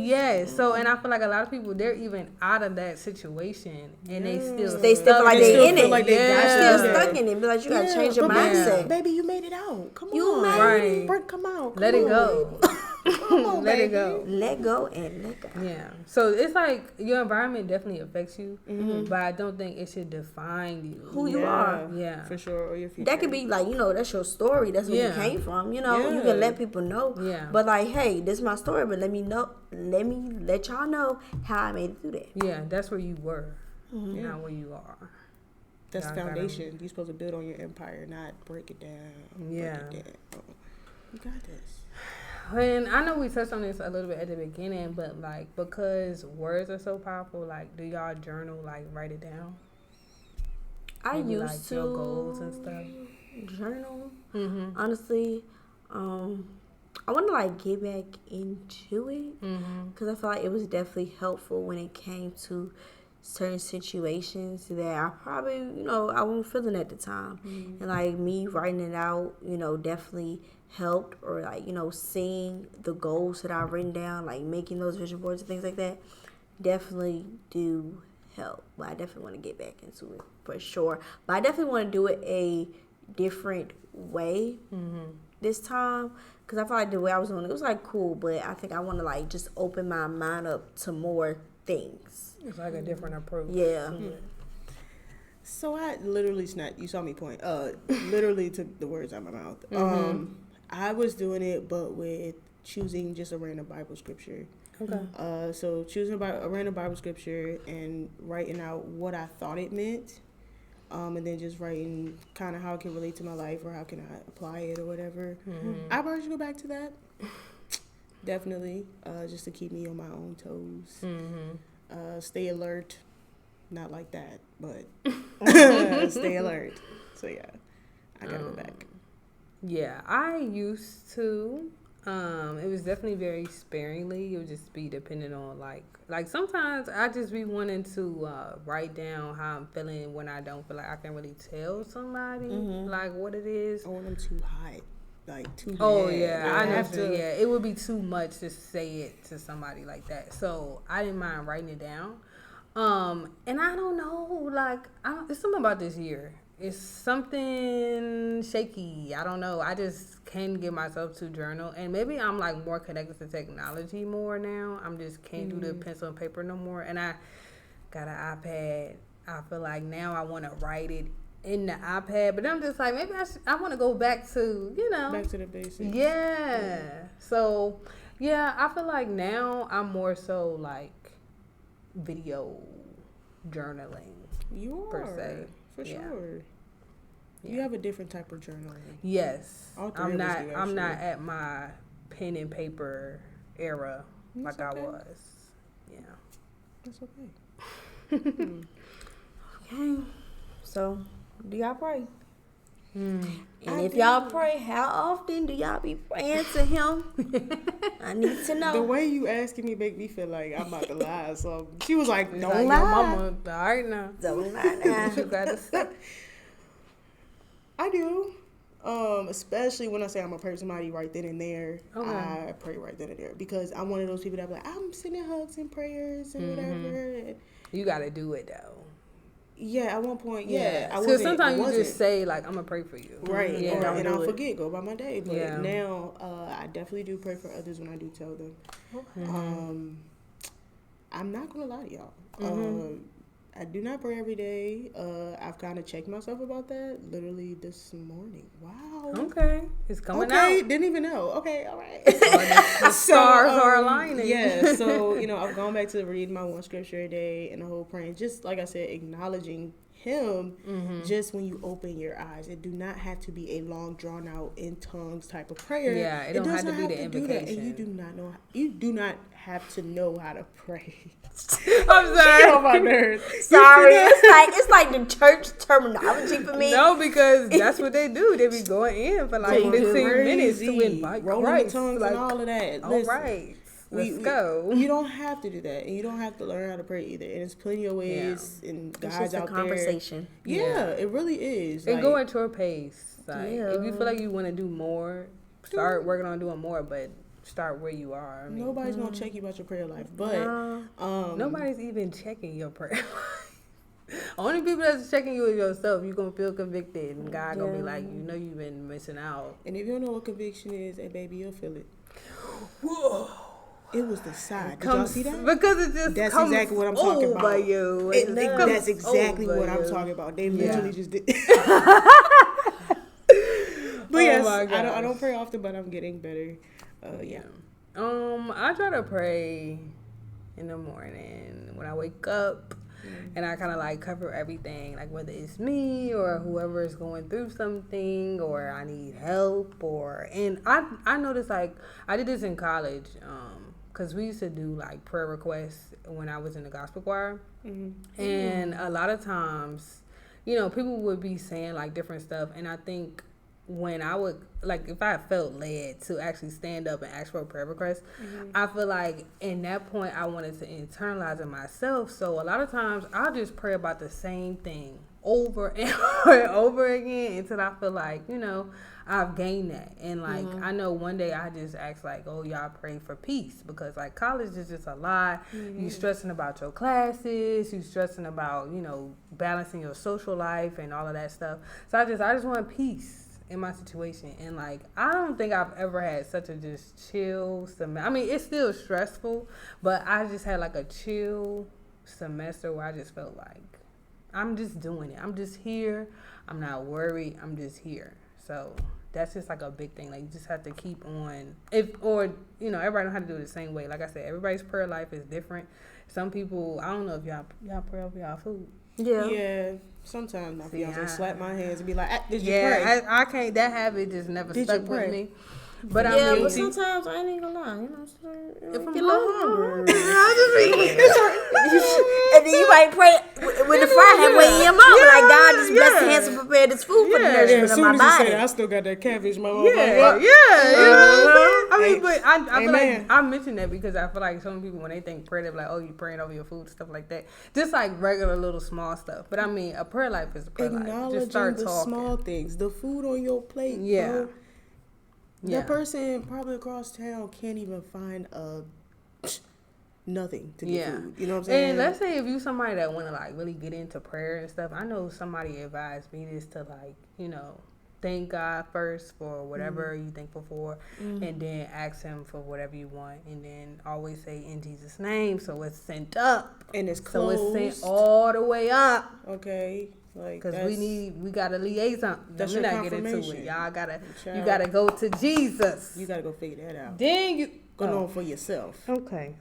[SPEAKER 2] yes. So, and I feel like a lot of people, they're even out of that situation, and they still
[SPEAKER 1] feel like they in it.
[SPEAKER 3] Like
[SPEAKER 1] they're still stuck in it. Be like, you gotta change your mindset.
[SPEAKER 3] Baby, you made it out. Come
[SPEAKER 1] you
[SPEAKER 3] on,
[SPEAKER 1] made
[SPEAKER 3] it. Come out.
[SPEAKER 2] Let it go.
[SPEAKER 3] Come on,
[SPEAKER 2] let it go.
[SPEAKER 1] Let go and let go.
[SPEAKER 2] Yeah. So it's like your environment definitely affects you, but I don't think it should define you.
[SPEAKER 1] Who you are.
[SPEAKER 2] Yeah.
[SPEAKER 3] For sure. Or your future.
[SPEAKER 1] That could be like, that's your story. That's where you came from. You can let people know.
[SPEAKER 2] Yeah.
[SPEAKER 1] But like, hey, this is my story, but let me let y'all know how I made it through that.
[SPEAKER 2] Yeah, that's where you were, not where you are.
[SPEAKER 3] That's the foundation. You're supposed to build on your empire, not break it down.
[SPEAKER 2] Yeah.
[SPEAKER 3] Break it down. You got this.
[SPEAKER 2] And I know we touched on this a little bit at the beginning, but like because words are so powerful, like do y'all journal, like write it down?
[SPEAKER 1] I
[SPEAKER 2] maybe,
[SPEAKER 1] used
[SPEAKER 2] like,
[SPEAKER 1] to
[SPEAKER 2] your goals and stuff.
[SPEAKER 1] Journal. Honestly, I want to like get back into it because I feel like it was definitely helpful when it came to certain situations that I probably I wasn't feeling at the time, and like me writing it out, definitely helped, or like seeing the goals that I've written down, like making those vision boards and things like that, definitely do help. But I definitely want to get back into it for sure. But I definitely want to do it a different way this time, because I feel like the way I was doing it was like cool, but I think I want to like just open my mind up to more things.
[SPEAKER 2] It's like a different approach.
[SPEAKER 1] Yeah.
[SPEAKER 3] So I literally you saw me point, literally took the words out of my mouth. I was doing it, but with choosing just a random Bible scripture.
[SPEAKER 2] Okay.
[SPEAKER 3] So choosing a random Bible scripture and writing out what I thought it meant. and then just writing kind of how it can relate to my life or how can I apply it or whatever. I probably should go back to that. Definitely, just to keep me on my own toes. Stay alert. Not like that, but stay alert. So yeah, I gotta go back.
[SPEAKER 2] Yeah, I used to. It was definitely very sparingly. It would just be depending on like sometimes I just be wanting to write down how I'm feeling when I don't feel like I can really tell somebody like what it is.
[SPEAKER 3] I want them too hot, like too bad.
[SPEAKER 2] Oh yeah, I
[SPEAKER 3] have
[SPEAKER 2] know. Yeah, it would be too much to say it to somebody like that. So I didn't mind writing it down. And I don't know, like it's something about this year. It's something shaky. I don't know. I just can't get myself to journal. And maybe I'm like more connected to technology more now. I'm just can't do the pencil and paper no more. And I got an iPad. I feel like now I want to write it in the iPad. But I'm just like, maybe I want to go back to,
[SPEAKER 3] back to the basics.
[SPEAKER 2] Yeah. So, yeah, I feel like now I'm more so like video journaling.
[SPEAKER 3] You are.
[SPEAKER 2] Per se.
[SPEAKER 3] For sure.
[SPEAKER 2] Yeah.
[SPEAKER 3] You have a different type of journaling.
[SPEAKER 2] Yes.
[SPEAKER 3] All three
[SPEAKER 2] I'm
[SPEAKER 3] of us
[SPEAKER 2] not
[SPEAKER 3] do,
[SPEAKER 2] I'm not
[SPEAKER 3] actually.
[SPEAKER 2] at my pen and paper era
[SPEAKER 3] That's
[SPEAKER 2] like
[SPEAKER 3] okay.
[SPEAKER 2] I was. Yeah.
[SPEAKER 3] That's okay.
[SPEAKER 1] Okay. So, do y'all pray? And
[SPEAKER 3] I
[SPEAKER 1] if
[SPEAKER 3] do.
[SPEAKER 1] y'all pray, how often do y'all be praying to him? I need to know.
[SPEAKER 3] The way you asking me make me feel like I'm about to lie. So she was like,
[SPEAKER 2] It's
[SPEAKER 3] "Don't
[SPEAKER 2] like,
[SPEAKER 3] lie."
[SPEAKER 2] your mama, all right now.
[SPEAKER 1] Don't lie now.
[SPEAKER 2] You gotta stop.
[SPEAKER 3] I do. Especially when I say I'm gonna pray for somebody right then and there,
[SPEAKER 2] Okay.
[SPEAKER 3] I pray right then and there because I'm one of those people that be like, I'm sending hugs and prayers and whatever.
[SPEAKER 2] You gotta do it though.
[SPEAKER 3] Yeah, at one point, yeah, I
[SPEAKER 2] Because
[SPEAKER 3] wasn't.
[SPEAKER 2] sometimes
[SPEAKER 3] I
[SPEAKER 2] you
[SPEAKER 3] wasn't.
[SPEAKER 2] just say like, I'm gonna pray for you.
[SPEAKER 3] Right,
[SPEAKER 2] Yeah, don't
[SPEAKER 3] and
[SPEAKER 2] do
[SPEAKER 3] I'll
[SPEAKER 2] it.
[SPEAKER 3] forget, go about my day. But
[SPEAKER 2] Yeah.
[SPEAKER 3] now, I definitely do pray for others when I do tell them. I'm not gonna lie to y'all. I do not pray every day. I've kind of checked myself about that literally this morning. Wow.
[SPEAKER 2] Okay. It's coming
[SPEAKER 3] Okay,
[SPEAKER 2] out.
[SPEAKER 3] didn't even know. Okay, all right.
[SPEAKER 2] The stars are aligning.
[SPEAKER 3] Yeah, so, I've gone back to reading my one scripture a day and the whole praying. Just like I said, acknowledging him just when you open your eyes. It do not have to be a long, drawn out, in tongues type of prayer.
[SPEAKER 2] Yeah, it don't
[SPEAKER 3] does
[SPEAKER 2] have to
[SPEAKER 3] not
[SPEAKER 2] be the
[SPEAKER 3] do that. And
[SPEAKER 2] invocation.
[SPEAKER 3] you do not have to know how to pray.
[SPEAKER 2] I'm sorry.
[SPEAKER 3] Get on my nerves.
[SPEAKER 1] Sorry, it's like the church terminology for me.
[SPEAKER 2] No, because that's what they do. They be going in for like 15 minutes to invite
[SPEAKER 3] rolling
[SPEAKER 2] Christ.
[SPEAKER 3] the tongues
[SPEAKER 2] like,
[SPEAKER 3] and all of that.
[SPEAKER 2] all
[SPEAKER 3] Listen,
[SPEAKER 2] right, let's go.
[SPEAKER 3] You don't have to do that, and you don't have to learn how to pray either. And there's plenty of ways and
[SPEAKER 1] It's
[SPEAKER 3] guys
[SPEAKER 1] just a
[SPEAKER 3] out
[SPEAKER 1] conversation.
[SPEAKER 3] there. Yeah, it really is.
[SPEAKER 2] And
[SPEAKER 3] Like,
[SPEAKER 2] go at your pace. Like, if you
[SPEAKER 1] Yeah.
[SPEAKER 2] feel like you want to do more, start working on doing more, but start where you are. I mean,
[SPEAKER 3] nobody's gonna check you about your prayer life, but
[SPEAKER 2] nobody's even checking your prayer life. Only people that's checking you is yourself. You're going to feel convicted, and God going to be like, you've been missing out.
[SPEAKER 3] and if you don't know what conviction is, hey baby, you'll feel it.
[SPEAKER 2] Whoa.
[SPEAKER 3] It was the side. Did y'all see that?
[SPEAKER 2] Because it just
[SPEAKER 3] That's
[SPEAKER 2] comes
[SPEAKER 3] exactly what I'm talking
[SPEAKER 2] over
[SPEAKER 3] about.
[SPEAKER 2] you.
[SPEAKER 3] That's exactly
[SPEAKER 2] over
[SPEAKER 3] what I'm
[SPEAKER 2] you.
[SPEAKER 3] talking about. They
[SPEAKER 2] Yeah.
[SPEAKER 3] literally just did. But
[SPEAKER 2] Oh
[SPEAKER 3] yes,
[SPEAKER 2] my
[SPEAKER 3] I
[SPEAKER 2] gosh.
[SPEAKER 3] don't pray often, but I'm getting better. Yeah.
[SPEAKER 2] I try to pray in the morning when I wake up, and I kind of like cover everything, like whether it's me or whoever is going through something, or I need help, and I noticed like I did this in college, because we used to do like prayer requests when I was in the gospel choir, and a lot of times, people would be saying like different stuff, and I think when I would, like, if I felt led to actually stand up and ask for a prayer request, I feel like in that point I wanted to internalize it myself. So a lot of times I'll just pray about the same thing over and over again until I feel like, I've gained that. And like, I know one day I just asked like, oh, y'all pray for peace, because like college is just a lot. You stressing about your classes, you stressing about, balancing your social life and all of that stuff. So I just want peace in my situation. And like, I don't think I've ever had such a just chill semester. I mean, it's still stressful, but I just had like a chill semester where I just felt like I'm just doing it. I'm just here. I'm not worried. I'm just here. So that's just like a big thing. Like, you just have to keep on. Everybody know how to do it the same way. Like I said, everybody's prayer life is different. some people, I don't know if y'all pray over y'all food.
[SPEAKER 3] Yeah. Sometimes my fiance slap my hands and be like, "Did you pray?"
[SPEAKER 2] Yeah, I can't. That habit just never stuck with me. But
[SPEAKER 1] but sometimes I ain't gonna lie, you know what I'm saying?
[SPEAKER 2] If I'm
[SPEAKER 1] get a little hungry.
[SPEAKER 2] hungry.
[SPEAKER 1] And then you might pray with the fire halfway in your mouth. Like, God just bless the hands and prepare this food for the nourishment of my body.
[SPEAKER 3] I still got that cabbage, my
[SPEAKER 2] You know what I'm saying? I mean, but I feel like I mentioned that because I feel like some people, when they think prayer, they're like, oh, you praying over your food, stuff like that. Just like regular little small stuff. But I mean, a prayer life is a prayer life. Just start
[SPEAKER 3] the
[SPEAKER 2] talking.
[SPEAKER 3] Small things, the food on your plate.
[SPEAKER 2] Yeah.
[SPEAKER 3] Bro. The person probably across town can't even find nothing to get food. You know what I'm saying?
[SPEAKER 2] And let's say if you somebody that want to like really get into prayer and stuff, I know somebody advised me this to like, you know, thank God first for whatever you thankful for, and then ask Him for whatever you want, and then always say in Jesus' name, so it's sent up
[SPEAKER 3] and it's closed.
[SPEAKER 2] So it's sent all the way up.
[SPEAKER 3] Okay. Like,
[SPEAKER 2] because we got a liaison.
[SPEAKER 3] That's
[SPEAKER 2] We're
[SPEAKER 3] your
[SPEAKER 2] not getting into
[SPEAKER 3] confirmation.
[SPEAKER 2] it. You gotta go to Jesus.
[SPEAKER 3] You gotta go figure that out.
[SPEAKER 2] Then you
[SPEAKER 3] go on for yourself.
[SPEAKER 2] Okay.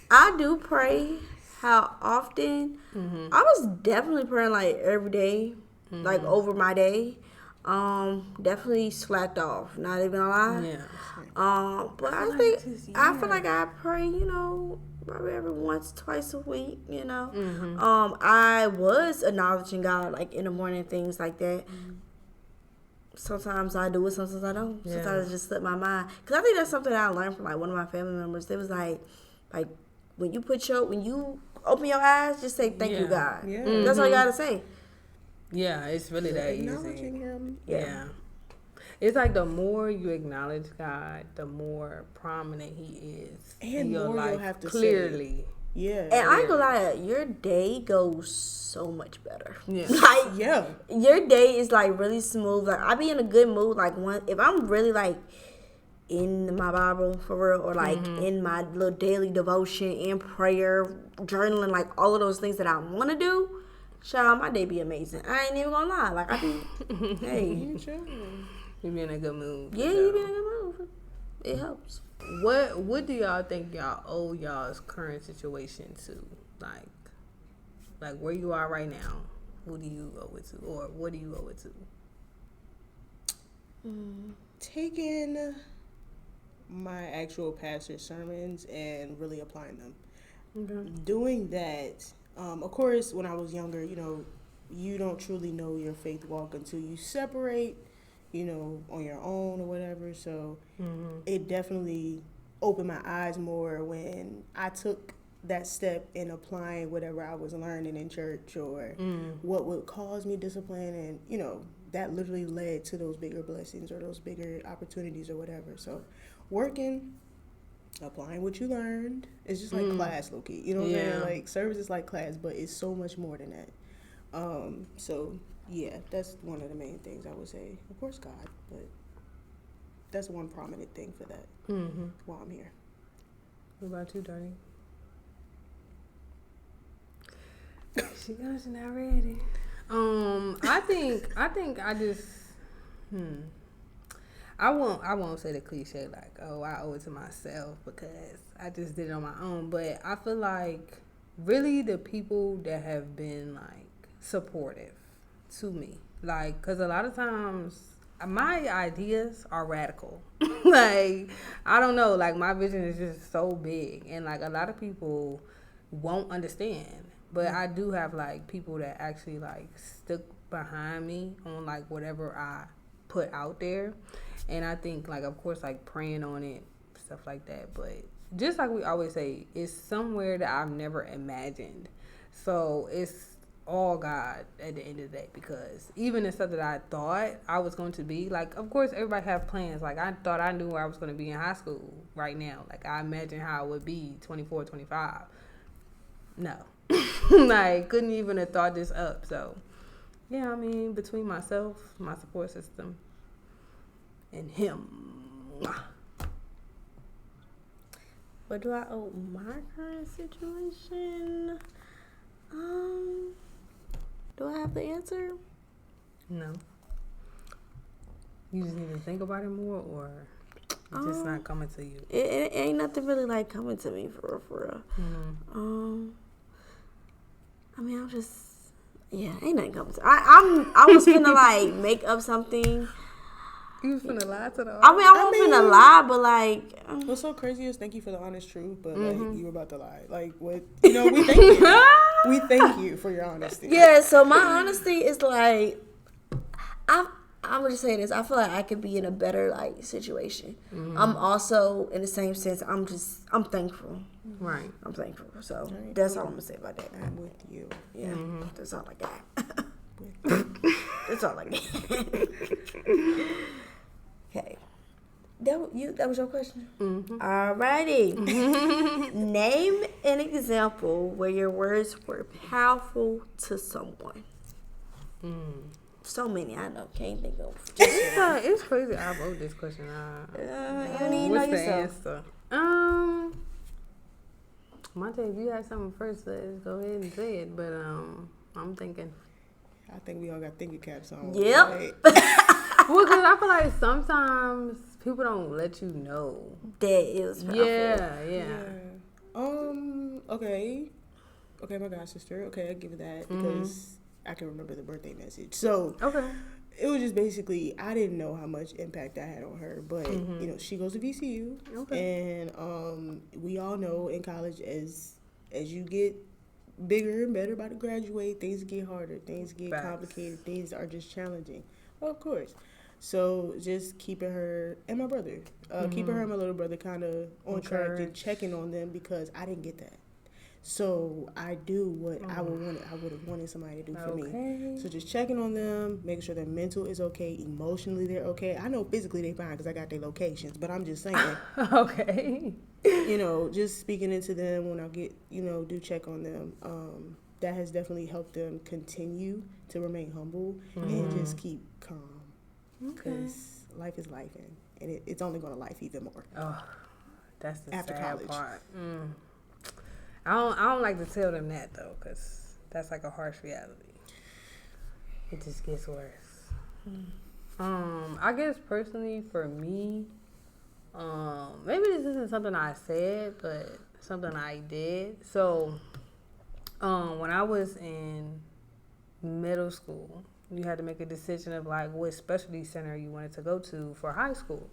[SPEAKER 1] I do pray. How often? I was definitely praying like every day, like over my day. Definitely slacked off. Not even gonna lie.
[SPEAKER 2] Yeah.
[SPEAKER 1] But I think I feel like I pray. You know, probably every once, twice a week. You know. I was acknowledging God like in the morning, things like that. Sometimes I do it, sometimes I don't. Sometimes it just slip my mind. Because I think that's something I learned from like one of my family members. They was like when you open your eyes, just say thank you, God. That's all you gotta say.
[SPEAKER 2] Yeah, it's really that
[SPEAKER 3] acknowledging
[SPEAKER 2] easy.
[SPEAKER 3] Him.
[SPEAKER 2] Yeah. It's like the more you acknowledge God, the more prominent He is in your
[SPEAKER 3] more
[SPEAKER 2] life.
[SPEAKER 3] you'll have to
[SPEAKER 2] Clearly.
[SPEAKER 3] say. Yeah.
[SPEAKER 1] And I ain't gonna lie, your day goes so much better.
[SPEAKER 2] Yeah.
[SPEAKER 1] Like,
[SPEAKER 3] yeah.
[SPEAKER 1] Your day is like really smooth. Like, I be in a good mood. Like, if I'm really like in my Bible for real, or like in my little daily devotion, in prayer, journaling, like all of those things that I want to do, child, my day be amazing. I ain't even gonna lie. Like, I be, hey.
[SPEAKER 2] You be in a good mood.
[SPEAKER 1] Yeah, you be in a good mood. It helps.
[SPEAKER 2] What do y'all think y'all owe y'all's current situation to? Like where you are right now, who do you owe it to? Or what do you owe it to?
[SPEAKER 3] Taking my actual pastor's sermons and really applying them. Okay. Doing that, of course, when I was younger, you know, you don't truly know your faith walk until you separate, you know, on your own or whatever. So it definitely opened my eyes more when I took that step in applying whatever I was learning in church or what would cause me discipline. And, you know, that literally led to those bigger blessings or those bigger opportunities or whatever. So working, applying what you learned, it's just like class, low-key. You know what I'm saying? Like, service is like class, but it's so much more than that. So, yeah, that's one of the main things I would say. Of course, God, but that's one prominent thing for that while I'm here.
[SPEAKER 2] What about you, Darnie? She knows she's not ready. I think I just I won't say the cliche like, oh, I owe it to myself because I just did it on my own, but I feel like really the people that have been like supportive to me, like, because a lot of times my ideas are radical. Like, I don't know, like my vision is just so big and like a lot of people won't understand, but I do have like people that actually like stick behind me on like whatever I put out there. And I think like, of course, like praying on it, stuff like that, but just like we always say, it's somewhere that I've never imagined. So it's all God at the end of the day, because even the stuff that I thought I was going to be, like, of course everybody have plans. Like, I thought I knew where I was going to be in high school right now. Like, I imagine how it would be 24, 25. No. Like, couldn't even have thought this up. So yeah, I mean, between myself, my support system, and him.
[SPEAKER 1] What do I owe my current situation? Do I have the answer?
[SPEAKER 2] No. You just need to think about it more, or? It's just not coming to you.
[SPEAKER 1] It ain't nothing really like coming to me for real.
[SPEAKER 2] Mm-hmm.
[SPEAKER 1] I mean, I'm just ain't nothing coming to. I was finna like make up something.
[SPEAKER 2] You was finna lie to the audience?
[SPEAKER 1] I mean, I wasn't finna lie, but like.
[SPEAKER 3] What's so crazy is thank you for the honest truth, but like you were about to lie. Like what? You know, we thank you. We thank you for your honesty.
[SPEAKER 1] Yeah. So my honesty is like, I'm gonna just say this. I feel like I could be in a better like situation. I'm also in the same sense. I'm thankful.
[SPEAKER 2] Right.
[SPEAKER 1] I'm thankful. So that's all I'm gonna say about that.
[SPEAKER 3] I'm with you.
[SPEAKER 1] Yeah. That's all I got. That's all I got. Okay. That was your question? Alrighty. Name an example where your words were powerful to someone. So many, I know. Can't think of.
[SPEAKER 2] It's crazy. I wrote this question.
[SPEAKER 1] You don't even know
[SPEAKER 2] What's the
[SPEAKER 1] yourself.
[SPEAKER 2] answer? Montae, if you had something first, let's go ahead and say it. But I'm thinking.
[SPEAKER 3] I think we all got thinking caps on.
[SPEAKER 1] Yep.
[SPEAKER 3] Right?
[SPEAKER 2] Well, because I feel like sometimes people don't let you know.
[SPEAKER 1] That it was powerful.
[SPEAKER 2] Yeah.
[SPEAKER 3] Okay. Okay, my god sister. Okay, I give it that because I can remember the birthday message. So
[SPEAKER 2] Okay.
[SPEAKER 3] it was just basically I didn't know how much impact that had on her, but you know she goes to VCU, and we all know in college as you get bigger and better about to graduate, things get harder, things get complicated, things are just challenging. Well, of course. So just keeping her and my brother, keeping her and my little brother kind of on track and checking on them because I didn't get that. So I do what I would have wanted somebody to do for me. So just checking on them, making sure their mental is okay, emotionally they're okay. I know physically they're fine because I got their locations, but I'm just saying.
[SPEAKER 2] Okay.
[SPEAKER 3] You know, just speaking into them when I get, do check on them. That has definitely helped them continue to remain humble and just keep calm. Because life is life, and it's only going to life even more.
[SPEAKER 2] Oh, that's the
[SPEAKER 3] after
[SPEAKER 2] sad
[SPEAKER 3] college
[SPEAKER 2] part. I don't like to tell them that though, because that's like a harsh reality. It just gets worse. I guess personally for me, maybe this isn't something I said, but something I did. So, when I was in middle school, you had to make a decision of like what specialty center you wanted to go to for high school.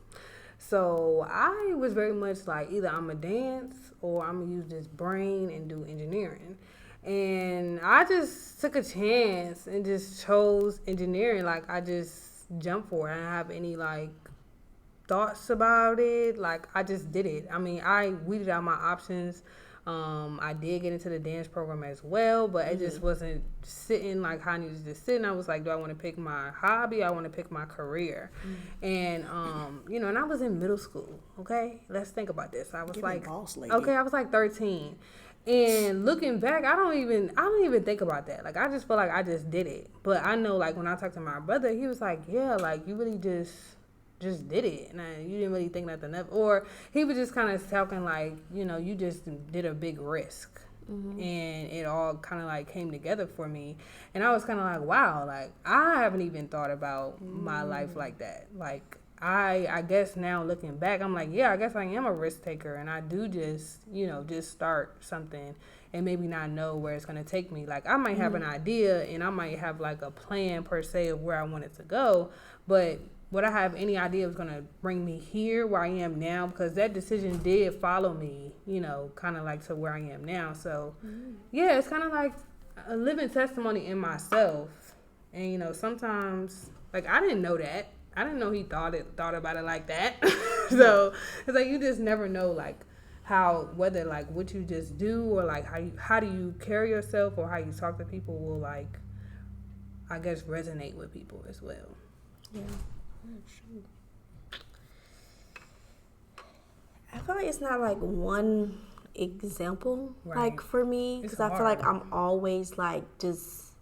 [SPEAKER 2] So I was very much like either I'm a dance or I'm gonna use this brain and do engineering. And I just took a chance and just chose engineering. Like I just jumped for it. I didn't have any like thoughts about it. Like I just did it. I mean, I weeded out my options. I did get into the dance program as well, but it just wasn't sitting like how I needed to sit. And I was like, do I want to pick my hobby? I want to pick my career. And, and I was in middle school. Okay. Let's think about this. I was I was like 13. And looking back, I don't even think about that. Like, I just feel like I just did it. But I know, like, when I talked to my brother, he was like, yeah, like, you really just did it, and you didn't really think nothing of it. Or he was just kind of talking like, you just did a big risk, and it all kind of like came together for me. And I was kind of like, wow, like I haven't even thought about my life like that. Like I guess now looking back, I'm like, yeah, I guess I am a risk taker, and I do just start something and maybe not know where it's going to take me. Like I might have an idea and I might have like a plan per se of where I want it to go, but would I have any idea it was going to bring me here where I am now? Because that decision did follow me, kind of like to where I am now. So, yeah, it's kind of like a living testimony in myself. And, sometimes, like, I didn't know that. I didn't know he thought about it like that. So, it's like you just never know, like, whether, like, what you just do or, like, how do you carry yourself or how you talk to people will, like, I guess, resonate with people as well.
[SPEAKER 1] Yeah. I feel like it's not like one example, like for me, because I feel like I'm always like just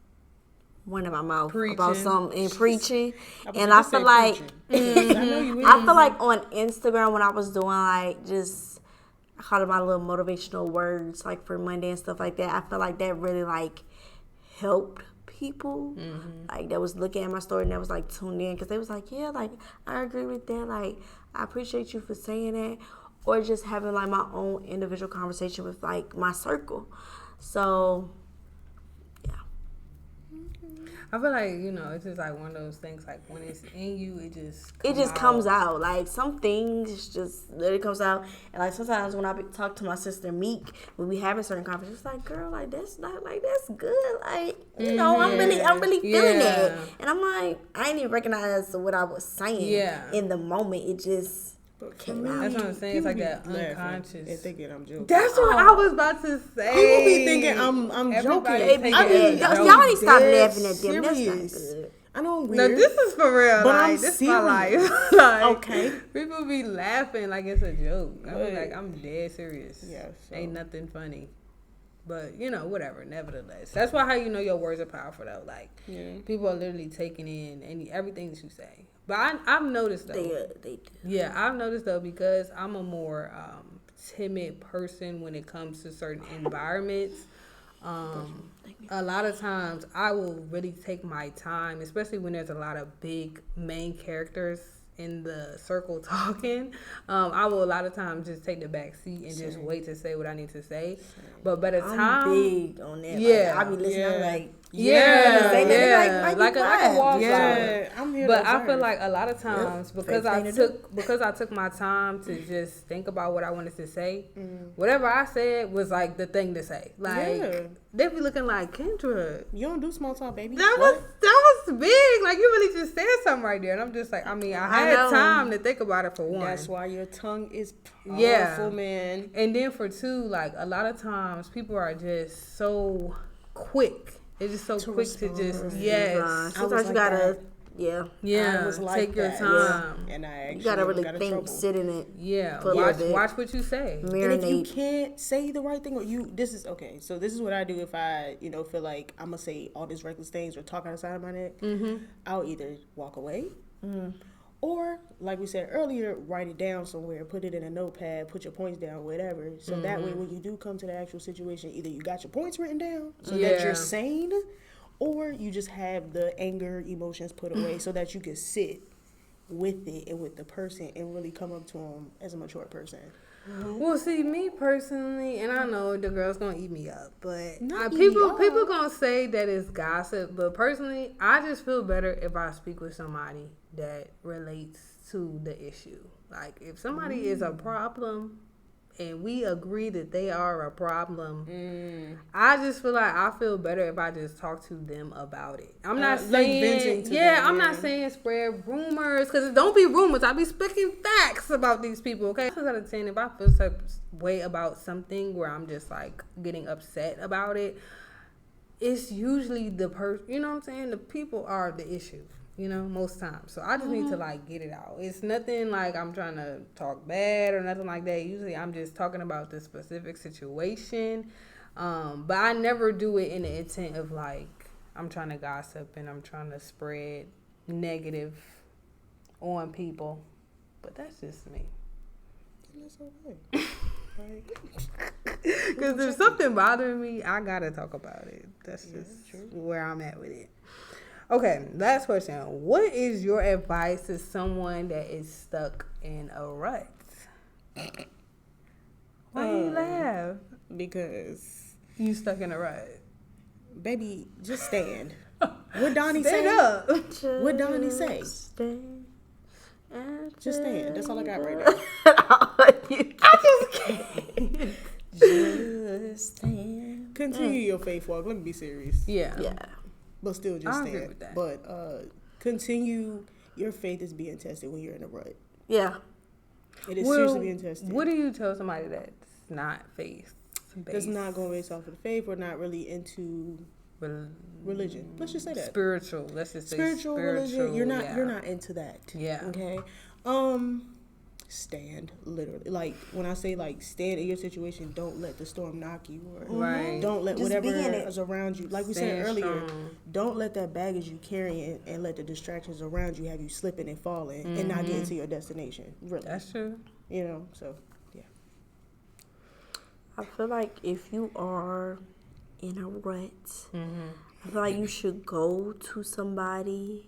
[SPEAKER 1] running my mouth about something and preaching, and I feel like I feel like on Instagram when I was doing like I call it my little motivational words like for Monday and stuff like that. I feel like that really like helped people like that was looking at my story and that was like tuned in because they was like, yeah, like I agree with that. Like I appreciate you for saying that, or just having like my own individual conversation with like my circle. So
[SPEAKER 2] I feel like, it's just like one of those things, like when it's in you, it just
[SPEAKER 1] comes out. Like some things just literally comes out. And like sometimes when I talk to my sister Meek, when we having certain conversations, it's like, girl, like that's not like that's good. Like, I'm really feeling that. And I'm like, I didn't even recognize what I was saying in the moment. It just came out.
[SPEAKER 2] That's what I'm saying. It's like that unconscious.
[SPEAKER 3] And thinking I'm joking.
[SPEAKER 2] That's what I was about to say.
[SPEAKER 3] People be thinking I'm joking.
[SPEAKER 1] Y'all need to stop laughing at them. That's not good.
[SPEAKER 3] I know I'm weird.
[SPEAKER 2] No, this is for real.
[SPEAKER 3] But
[SPEAKER 2] like,
[SPEAKER 3] I'm
[SPEAKER 2] this
[SPEAKER 3] serious.
[SPEAKER 2] My life. Like,
[SPEAKER 3] okay.
[SPEAKER 2] People be laughing like it's a joke. I be like, I'm dead serious.
[SPEAKER 3] Yeah. So.
[SPEAKER 2] Ain't nothing funny. But, whatever. Nevertheless. That's why how you know your words are powerful, though. Like, people are literally taking in everything that you say. But I've noticed, though.
[SPEAKER 1] They do.
[SPEAKER 2] Yeah, I've noticed, though, because I'm a more timid person when it comes to certain environments. A lot of times I will really take my time, especially when there's a lot of big main characters in the circle talking. I will a lot of times just take the back seat and just wait to say what I need to say. But by the time
[SPEAKER 1] I'm big on that.
[SPEAKER 2] Yeah.
[SPEAKER 1] Like, I be listening. I'm like,
[SPEAKER 2] like a wallflower.
[SPEAKER 3] Yeah, I'm here.
[SPEAKER 2] But I feel like a lot of times because I took my time to just think about what I wanted to say, whatever I said was like the thing to say. Like they be looking like, Kendra,
[SPEAKER 3] you don't do small talk, baby.
[SPEAKER 2] That was big. Like you really just said something right there, and I'm just like, I had time to think about it for one.
[SPEAKER 3] That's why your tongue is powerful, man.
[SPEAKER 2] And then for two, like a lot of times people are just so quick. It's just so quick respond. To just
[SPEAKER 1] Sometimes you gotta
[SPEAKER 2] take your time,
[SPEAKER 3] and I actually
[SPEAKER 1] you gotta really think, sit in it.
[SPEAKER 2] Yeah, watch what you say.
[SPEAKER 1] Marinate.
[SPEAKER 3] And if you can't say the right thing, or this is okay. So this is what I do if I feel like I'm gonna say all these reckless things or talk outside of my neck. I'll either walk away. Or, like we said earlier, write it down somewhere, put it in a notepad, put your points down, whatever. So that way, when you do come to the actual situation, either you got your points written down so that you're sane, or you just have the anger, emotions put away so that you can sit with it and with the person and really come up to them as a mature person.
[SPEAKER 2] Well, see, me personally, and I know the girl's gonna eat me up, but people gonna say that it's gossip. But personally, I just feel better if I speak with somebody that relates to the issue. Like if somebody is a problem and we agree that they are a problem, I just feel like I feel better if I just talk to them about it. I'm not saying, I'm not saying spread rumors, because don't be rumors. I be speaking facts about these people, okay? 6 out of 10, if I feel some way about something where I'm just like getting upset about it, it's usually the person, you know what I'm saying? The people are the issue. Most times. So I just need to like get it out. It's nothing like I'm trying to talk bad or nothing like that. Usually I'm just talking about the specific situation. But I never do it in the intent of like I'm trying to gossip and I'm trying to spread negative on people. But that's just me.
[SPEAKER 3] That's okay.
[SPEAKER 2] Because if something bothering me, I gotta talk about it. That's just where I'm at with it. Okay, last question. What is your advice to someone that is stuck in a rut? Why you laugh?
[SPEAKER 3] Because
[SPEAKER 2] you stuck in a rut.
[SPEAKER 3] Baby, just stand. What Donnie say?
[SPEAKER 2] Stand up.
[SPEAKER 3] What Donnie say?
[SPEAKER 1] Stand.
[SPEAKER 3] Just stand. That's all I got right now.
[SPEAKER 2] I just can't.
[SPEAKER 1] Just stand.
[SPEAKER 3] Continue your faith walk. Let me be serious.
[SPEAKER 2] Yeah.
[SPEAKER 3] But still just
[SPEAKER 2] I
[SPEAKER 3] stand.
[SPEAKER 2] agree with that.
[SPEAKER 3] But continue. Your faith is being tested when you're in a rut.
[SPEAKER 1] Yeah.
[SPEAKER 3] It is seriously being tested.
[SPEAKER 2] What do you tell somebody that's not faith based?
[SPEAKER 3] That's not going based off of the faith or not really into religion. Let's just say that.
[SPEAKER 2] Spiritual. Let's just say
[SPEAKER 3] spiritual religion. You're not into that.
[SPEAKER 2] Yeah.
[SPEAKER 3] Okay. Stand, literally. Like when I say like stand in your situation, don't let the storm knock you, or don't let just whatever is around you. Like we said earlier, don't let that baggage you carrying and let the distractions around you have you slipping and falling and not getting to your destination. Really,
[SPEAKER 2] that's true.
[SPEAKER 3] So yeah.
[SPEAKER 1] I feel like if you are in a rut, I feel like you should go to somebody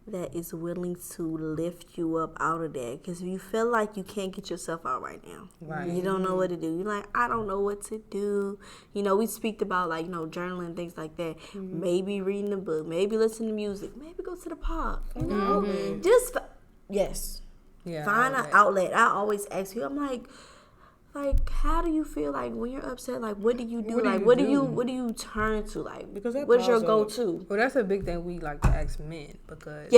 [SPEAKER 1] that is willing to lift you up out of that. Because if you feel like you can't get yourself out right now, you don't know what to do. You're like, I don't know what to do. You know, we speak about like, you know, journaling, things like that. Maybe reading a book, maybe listen to music, maybe go to the park. You know, just find an outlet. I always ask you, I'm like, how do you feel like when you're upset? Like, what do you do? What do you turn to? Like,
[SPEAKER 3] because
[SPEAKER 1] what's your go-to?
[SPEAKER 2] Well, that's a big thing we like to ask men because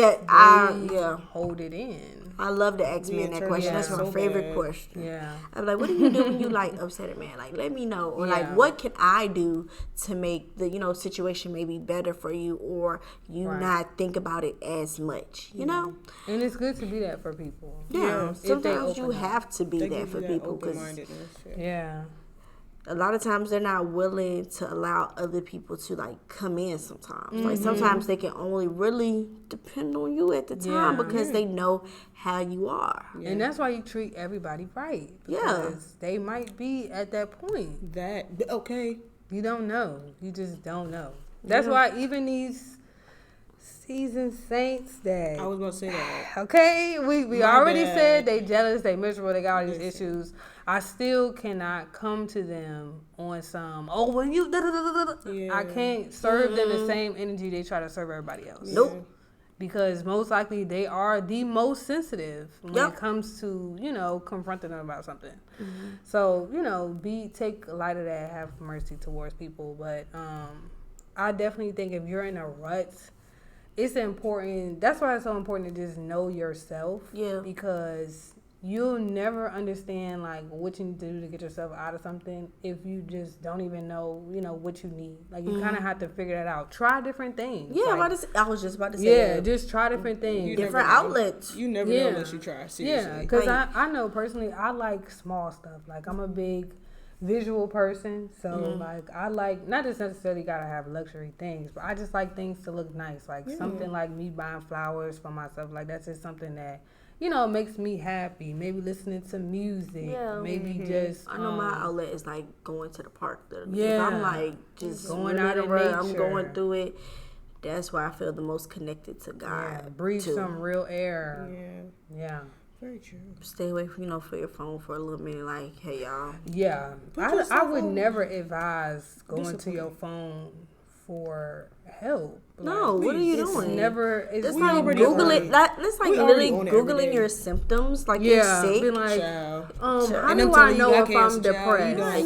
[SPEAKER 2] hold it in.
[SPEAKER 1] I love to ask men that question. That's my favorite question.
[SPEAKER 2] Yeah,
[SPEAKER 1] I'm like, what do you do when you like upset at man? Like, let me know. Or like, what can I do to make the situation maybe better for you, or you not think about it as much? You know.
[SPEAKER 2] And it's good to be that for people.
[SPEAKER 1] Yeah, sometimes you have to be that for people because a lot of times they're not willing to allow other people to like come in sometimes. Like sometimes they can only really depend on you at the time because they know how you are.
[SPEAKER 2] And that's why you treat everybody right. Because they might be at that point. You don't know. You just don't know. That's why even these seasoned saints that
[SPEAKER 3] I was gonna say that.
[SPEAKER 2] Okay, we already said they jealous, they miserable, they got all these issues. I still cannot come to them on some when you I can't serve them the same energy they try to serve everybody else.
[SPEAKER 1] Nope.
[SPEAKER 2] Because most likely they are the most sensitive when it comes to, confronting them about something. So, take light of that, have mercy towards people. But I definitely think if you're in a rut, it's important. That's why it's so important to just know yourself. Yeah. Because you'll never understand like what you need to do to get yourself out of something if you just don't even know, what you need. Like you kind of have to figure that out. Try different things.
[SPEAKER 1] Yeah, I was just about to say that.
[SPEAKER 2] Just try different things.
[SPEAKER 1] Different outlets.
[SPEAKER 3] You never know unless you try. Seriously.
[SPEAKER 2] Yeah, because I know personally I like small stuff. Like I'm a big visual person, so like I like not just necessarily gotta have luxury things, but I just like things to look nice. Like something like me buying flowers for myself, like that's just something that makes me happy. Maybe listening to music. Yeah. Maybe just
[SPEAKER 1] I know my outlet is like going to the park. If I'm like just going out of nature. I'm going through it. That's why I feel the most connected to God.
[SPEAKER 2] Yeah, breathe some real air. Yeah.
[SPEAKER 3] Very true.
[SPEAKER 1] Stay away from for your phone for a little minute. Like, hey y'all.
[SPEAKER 2] Yeah, I would never advise going to your phone for help.
[SPEAKER 1] No, what are you doing?
[SPEAKER 2] It's
[SPEAKER 1] like Googling. That's like literally Googling your symptoms. Like you're sick.
[SPEAKER 2] Be like, how do I know if I'm depressed?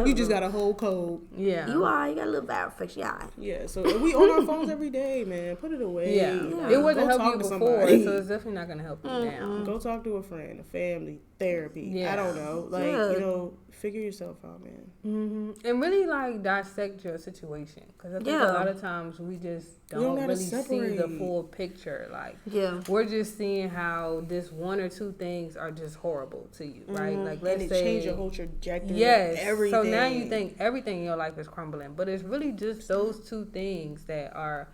[SPEAKER 3] You just got a whole cold.
[SPEAKER 1] Yeah. You got a little bad infection.
[SPEAKER 3] Yeah. So we on our phones every day, man. Put it away.
[SPEAKER 2] Yeah. It wasn't helping you before, so it's definitely not gonna help you now.
[SPEAKER 3] Go talk to a friend, a family, therapy. Yeah. I don't know. Figure yourself out, man.
[SPEAKER 2] And really dissect your situation, because I think a lot of times we just don't really see the full picture. We're just seeing how this one or two things are just horrible to you, right? Like let's say
[SPEAKER 3] change your whole trajectory.
[SPEAKER 2] Yes.
[SPEAKER 3] Everything.
[SPEAKER 2] So now you think everything in your life is crumbling, but it's really just those two things that are,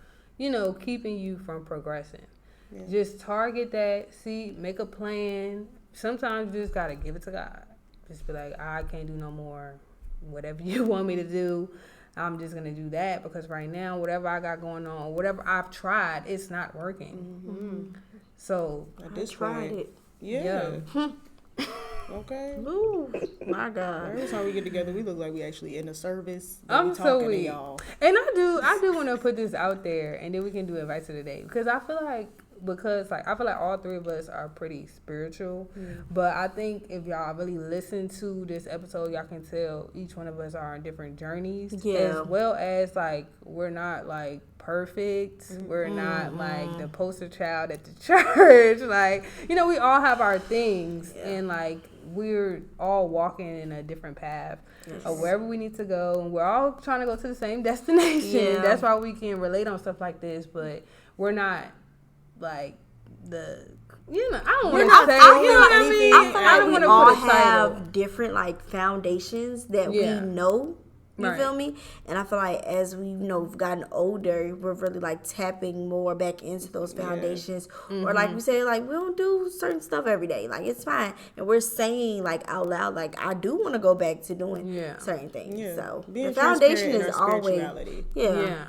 [SPEAKER 2] keeping you from progressing. Yeah. Just target that. Make a plan. Sometimes you just gotta give it to God. Just be like, I can't do no more. Whatever you want me to do, I'm just going to do that, because right now, whatever I got going on, whatever I've tried, it's not working. So,
[SPEAKER 1] I tried it.
[SPEAKER 3] Yeah. Okay.
[SPEAKER 1] Ooh, my God.
[SPEAKER 3] Every time we get together, we look like we actually in a service.
[SPEAKER 2] I'm so weak.
[SPEAKER 3] Y'all.
[SPEAKER 2] And I do want to put this out there, and then we can do advice of the day, because I feel like all three of us are pretty spiritual, but I think if y'all really listen to this episode, y'all can tell each one of us are on different journeys, as well as we're not perfect, we're not the poster child at the church, we all have our things, and we're all walking in a different path of wherever we need to go, and we're all trying to go to the same destination. That's why we can relate on stuff like this, but we're not I don't want to say.
[SPEAKER 1] I feel like we all have different foundations that we know You feel me? And I feel like as we've gotten older, we're really like tapping more back into those foundations. Or like we say, like we don't do certain stuff every day. Like it's fine. And we're saying like out loud, like I do want to go back to doing certain things. Yeah. So
[SPEAKER 3] being
[SPEAKER 1] the foundation is always
[SPEAKER 2] Yeah.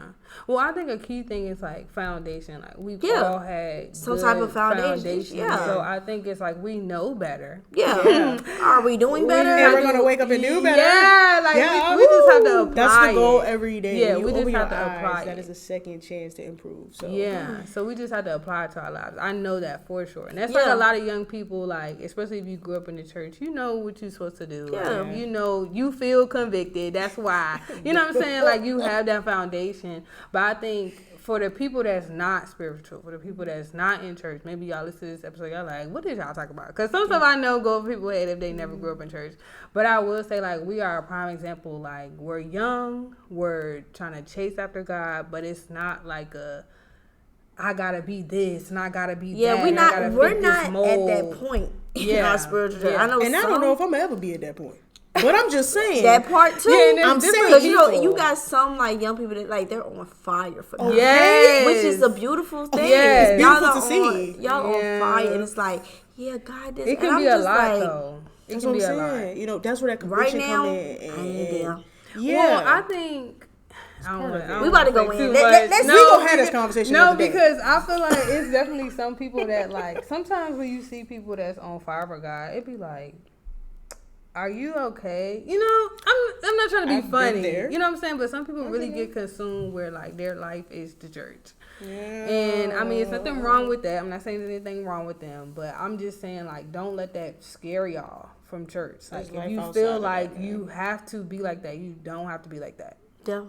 [SPEAKER 2] Well, I think a key thing is like foundation. Like we've all had
[SPEAKER 1] some type of foundation. Yeah.
[SPEAKER 2] So I think it's like we know better.
[SPEAKER 1] Yeah. Are we doing better?
[SPEAKER 3] And we're gonna wake up and do better.
[SPEAKER 2] Yeah. Like we just have to apply.
[SPEAKER 3] That's the goal every day.
[SPEAKER 2] Yeah. We just have to apply.
[SPEAKER 3] That is a second chance to improve. So
[SPEAKER 2] so we just have to apply it to our lives. I know that for sure. And that's like a lot of young people, like especially if you grew up in the church, you know what you're supposed to do.
[SPEAKER 1] Yeah.
[SPEAKER 2] Like, you know, you feel convicted. That's why. You know what I'm saying? Like you have that foundation. But I think for the people that's not spiritual, for the people that's not in church, maybe y'all listen to this episode, y'all like, what did y'all talk about? Because some stuff I know go over people's head if they never grew up in church. But I will say, like, we are a prime example. Like, we're young, we're trying to chase after God, but it's not like I gotta be this and I gotta be that.
[SPEAKER 1] Yeah, we're not at that point in our spiritual journey. I
[SPEAKER 3] don't know if I'm gonna ever be at that point. But I'm just saying
[SPEAKER 1] that part too.
[SPEAKER 2] Yeah,
[SPEAKER 1] I'm saying because you got some like young people that like they're on fire for God, which is a beautiful thing.
[SPEAKER 3] Yes, it's beautiful to see.
[SPEAKER 1] Y'all on fire, and it's like, God, this.
[SPEAKER 2] It can be a lot though.
[SPEAKER 3] That's what I'm saying. You know, that's where that conviction come in.
[SPEAKER 2] Well, I think.
[SPEAKER 1] We about to go in.
[SPEAKER 3] Let's go have this conversation.
[SPEAKER 2] No, because I feel like it's definitely some people that like. Sometimes when you see people that's on fire for God, it be like, are you okay? You know, I'm not trying to be funny. You know what I'm saying? But some people really get consumed where like their life is the church. Yeah. And I mean, it's nothing wrong with that. I'm not saying there's anything wrong with them, but I'm just saying like, don't let that scare y'all from church. Like if you feel like you have to be like that, you don't have to be like that.
[SPEAKER 1] Yeah.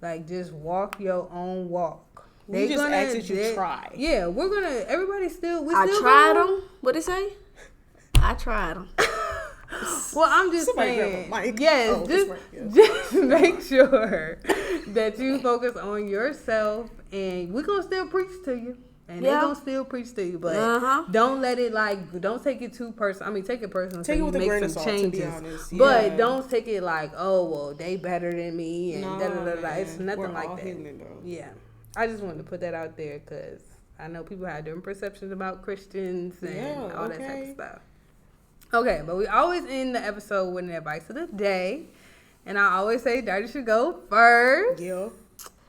[SPEAKER 2] Like just walk your own walk.
[SPEAKER 3] We just ask that you try.
[SPEAKER 2] Yeah, we're gonna. Everybody still.
[SPEAKER 1] I tried them. What it say? I tried them.
[SPEAKER 2] Well, I'm just saying, yes, just make sure that you focus on yourself, and we're gonna still preach to you, and they're gonna still preach to you, but don't let it don't take it too personal. I mean, take it personal.
[SPEAKER 3] Take it with a grain of salt, to be
[SPEAKER 2] honest. But don't take it like, oh well, they better than me, and da da da da. It's nothing like that. Human, yeah, I just wanted to put that out there because I know people have different perceptions about Christians and all that type of stuff. Okay, but we always end the episode with an advice of the day. And I always say Dirty should go first.
[SPEAKER 3] Yeah.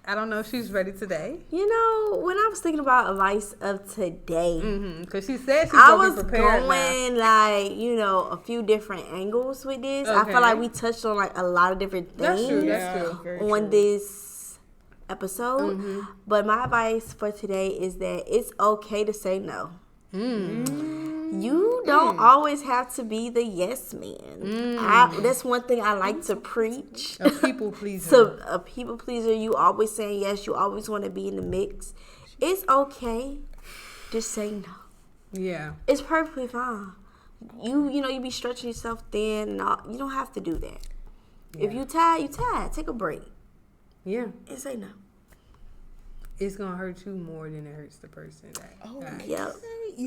[SPEAKER 2] I don't know if she's ready today.
[SPEAKER 1] You know, when I was thinking about advice of today.
[SPEAKER 2] Because she said she's going to be prepared
[SPEAKER 1] going like, a few different angles with this. Okay. I feel like we touched on like a lot of different things.
[SPEAKER 2] That's true.
[SPEAKER 1] On this episode. But my advice for today is that it's okay to say no. You don't always have to be the yes man. That's one thing I like to preach.
[SPEAKER 2] A people pleaser.
[SPEAKER 1] So a people pleaser, you always saying yes. You always want to be in the mix. It's okay. Just say no.
[SPEAKER 2] Yeah.
[SPEAKER 1] It's perfectly fine. You be stretching yourself thin and all. You don't have to do that. Yeah. If you tired, you tired. Take a break.
[SPEAKER 2] Yeah.
[SPEAKER 1] And say no.
[SPEAKER 2] It's gonna hurt you more than it hurts the person.
[SPEAKER 1] Yep.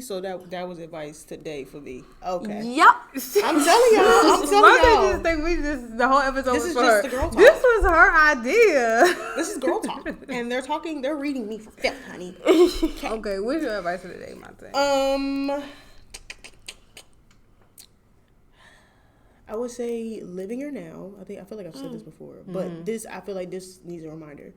[SPEAKER 3] So that was advice today for me. Okay.
[SPEAKER 1] Yep.
[SPEAKER 3] I'm telling y'all.
[SPEAKER 2] I just think the whole episode was for her. This is just the girl talk. This was her idea.
[SPEAKER 3] This is girl talk, and they're reading me for filth, honey.
[SPEAKER 2] Okay, what's your advice for today, Montae?
[SPEAKER 3] I would say living your now. I feel like I've said this before, but I feel like this needs a reminder.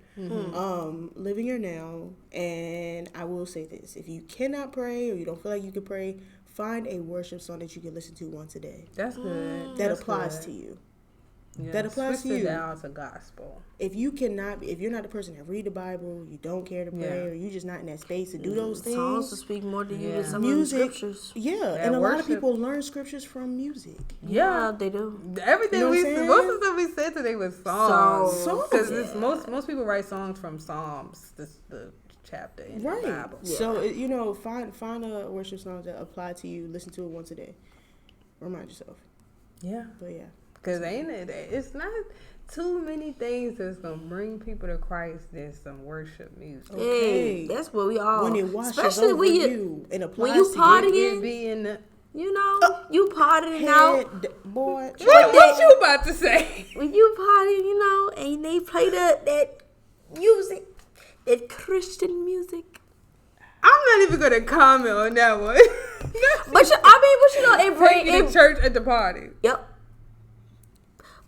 [SPEAKER 3] Living your now, and I will say this: if you cannot pray or you don't feel like you can pray, find a worship song that you can listen to once a day.
[SPEAKER 2] That's good.
[SPEAKER 3] That applies to you.
[SPEAKER 2] Yeah,
[SPEAKER 3] that applies to you.
[SPEAKER 2] Switch it down to gospel.
[SPEAKER 3] If you're not the person that read the Bible, you don't care to pray, or you're just not in that space to do those things.
[SPEAKER 1] Songs will speak more to you than some of the scriptures.
[SPEAKER 3] Yeah, and a lot of people learn scriptures from music.
[SPEAKER 1] Yeah, they do.
[SPEAKER 2] Everything most of the stuff we said today was songs. Because most people write songs from Psalms. The chapter in the Bible.
[SPEAKER 3] Yeah. So find a worship song that apply to you. Listen to it once a day. Remind yourself.
[SPEAKER 2] Yeah.
[SPEAKER 3] But yeah.
[SPEAKER 2] Because it's not too many things that's going to bring people to Christ than some worship music.
[SPEAKER 1] Okay. Hey, that's what we all...
[SPEAKER 3] When it washes over you and applies
[SPEAKER 1] when you
[SPEAKER 3] to
[SPEAKER 1] partying,
[SPEAKER 3] you.
[SPEAKER 1] You know, you partying out.
[SPEAKER 3] Boy,
[SPEAKER 2] What you about to say?
[SPEAKER 1] When you partying, you know, and they play that music, that Christian music.
[SPEAKER 2] I'm not even gonna comment on that one.
[SPEAKER 1] But you know, it bring
[SPEAKER 2] Taking the church at the party.
[SPEAKER 1] Yep.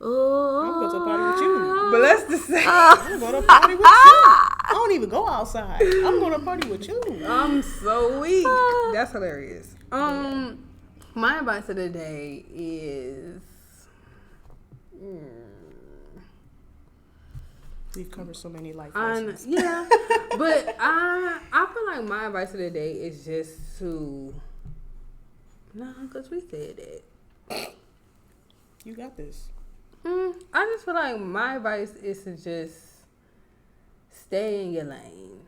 [SPEAKER 1] Oh,
[SPEAKER 3] I'm going to a party with you.
[SPEAKER 2] But let's just say,
[SPEAKER 3] I'm going to a party with you. I don't even go outside. I'm going to a party with you.
[SPEAKER 2] I'm so weak. That's hilarious. My advice of the day is.
[SPEAKER 3] We've covered so many life lessons.
[SPEAKER 2] Yeah, but I feel like my advice of the day is just to. No, because we said that.
[SPEAKER 3] You got this.
[SPEAKER 2] I just feel like my advice is to just stay in your lane.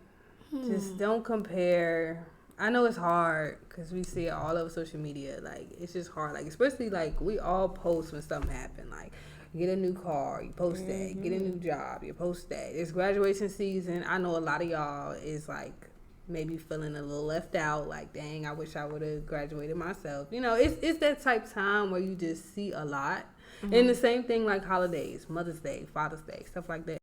[SPEAKER 2] Just don't compare. I know it's hard because we see it all over social media. Like, it's just hard. Like, especially, like, we all post when something happen. Like, get a new car, you post that. Get a new job, you post that. It's graduation season. I know a lot of y'all is, like, maybe feeling a little left out. Like, dang, I wish I would have graduated myself. You know, it's that type of time where you just see a lot. And the same thing like holidays, Mother's Day, Father's Day, stuff like that.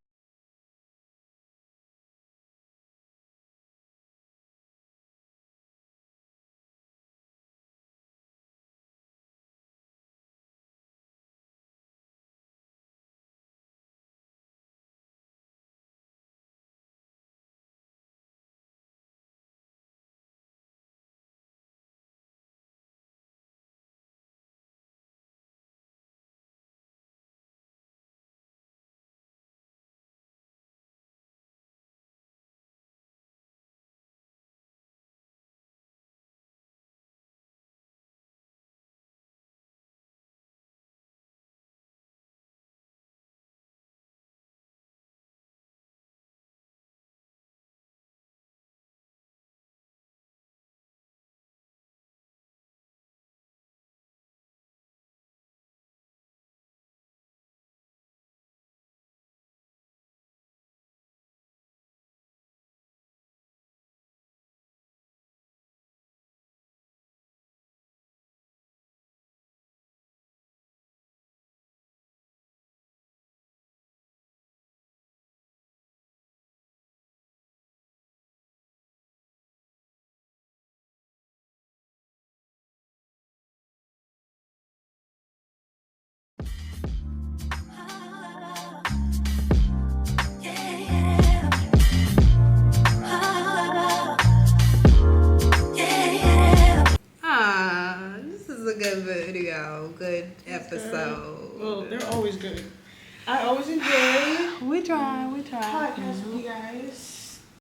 [SPEAKER 2] This is a good video, good episode.
[SPEAKER 3] Well, they're always good. I always enjoy
[SPEAKER 2] We try.
[SPEAKER 3] podcasts with you guys.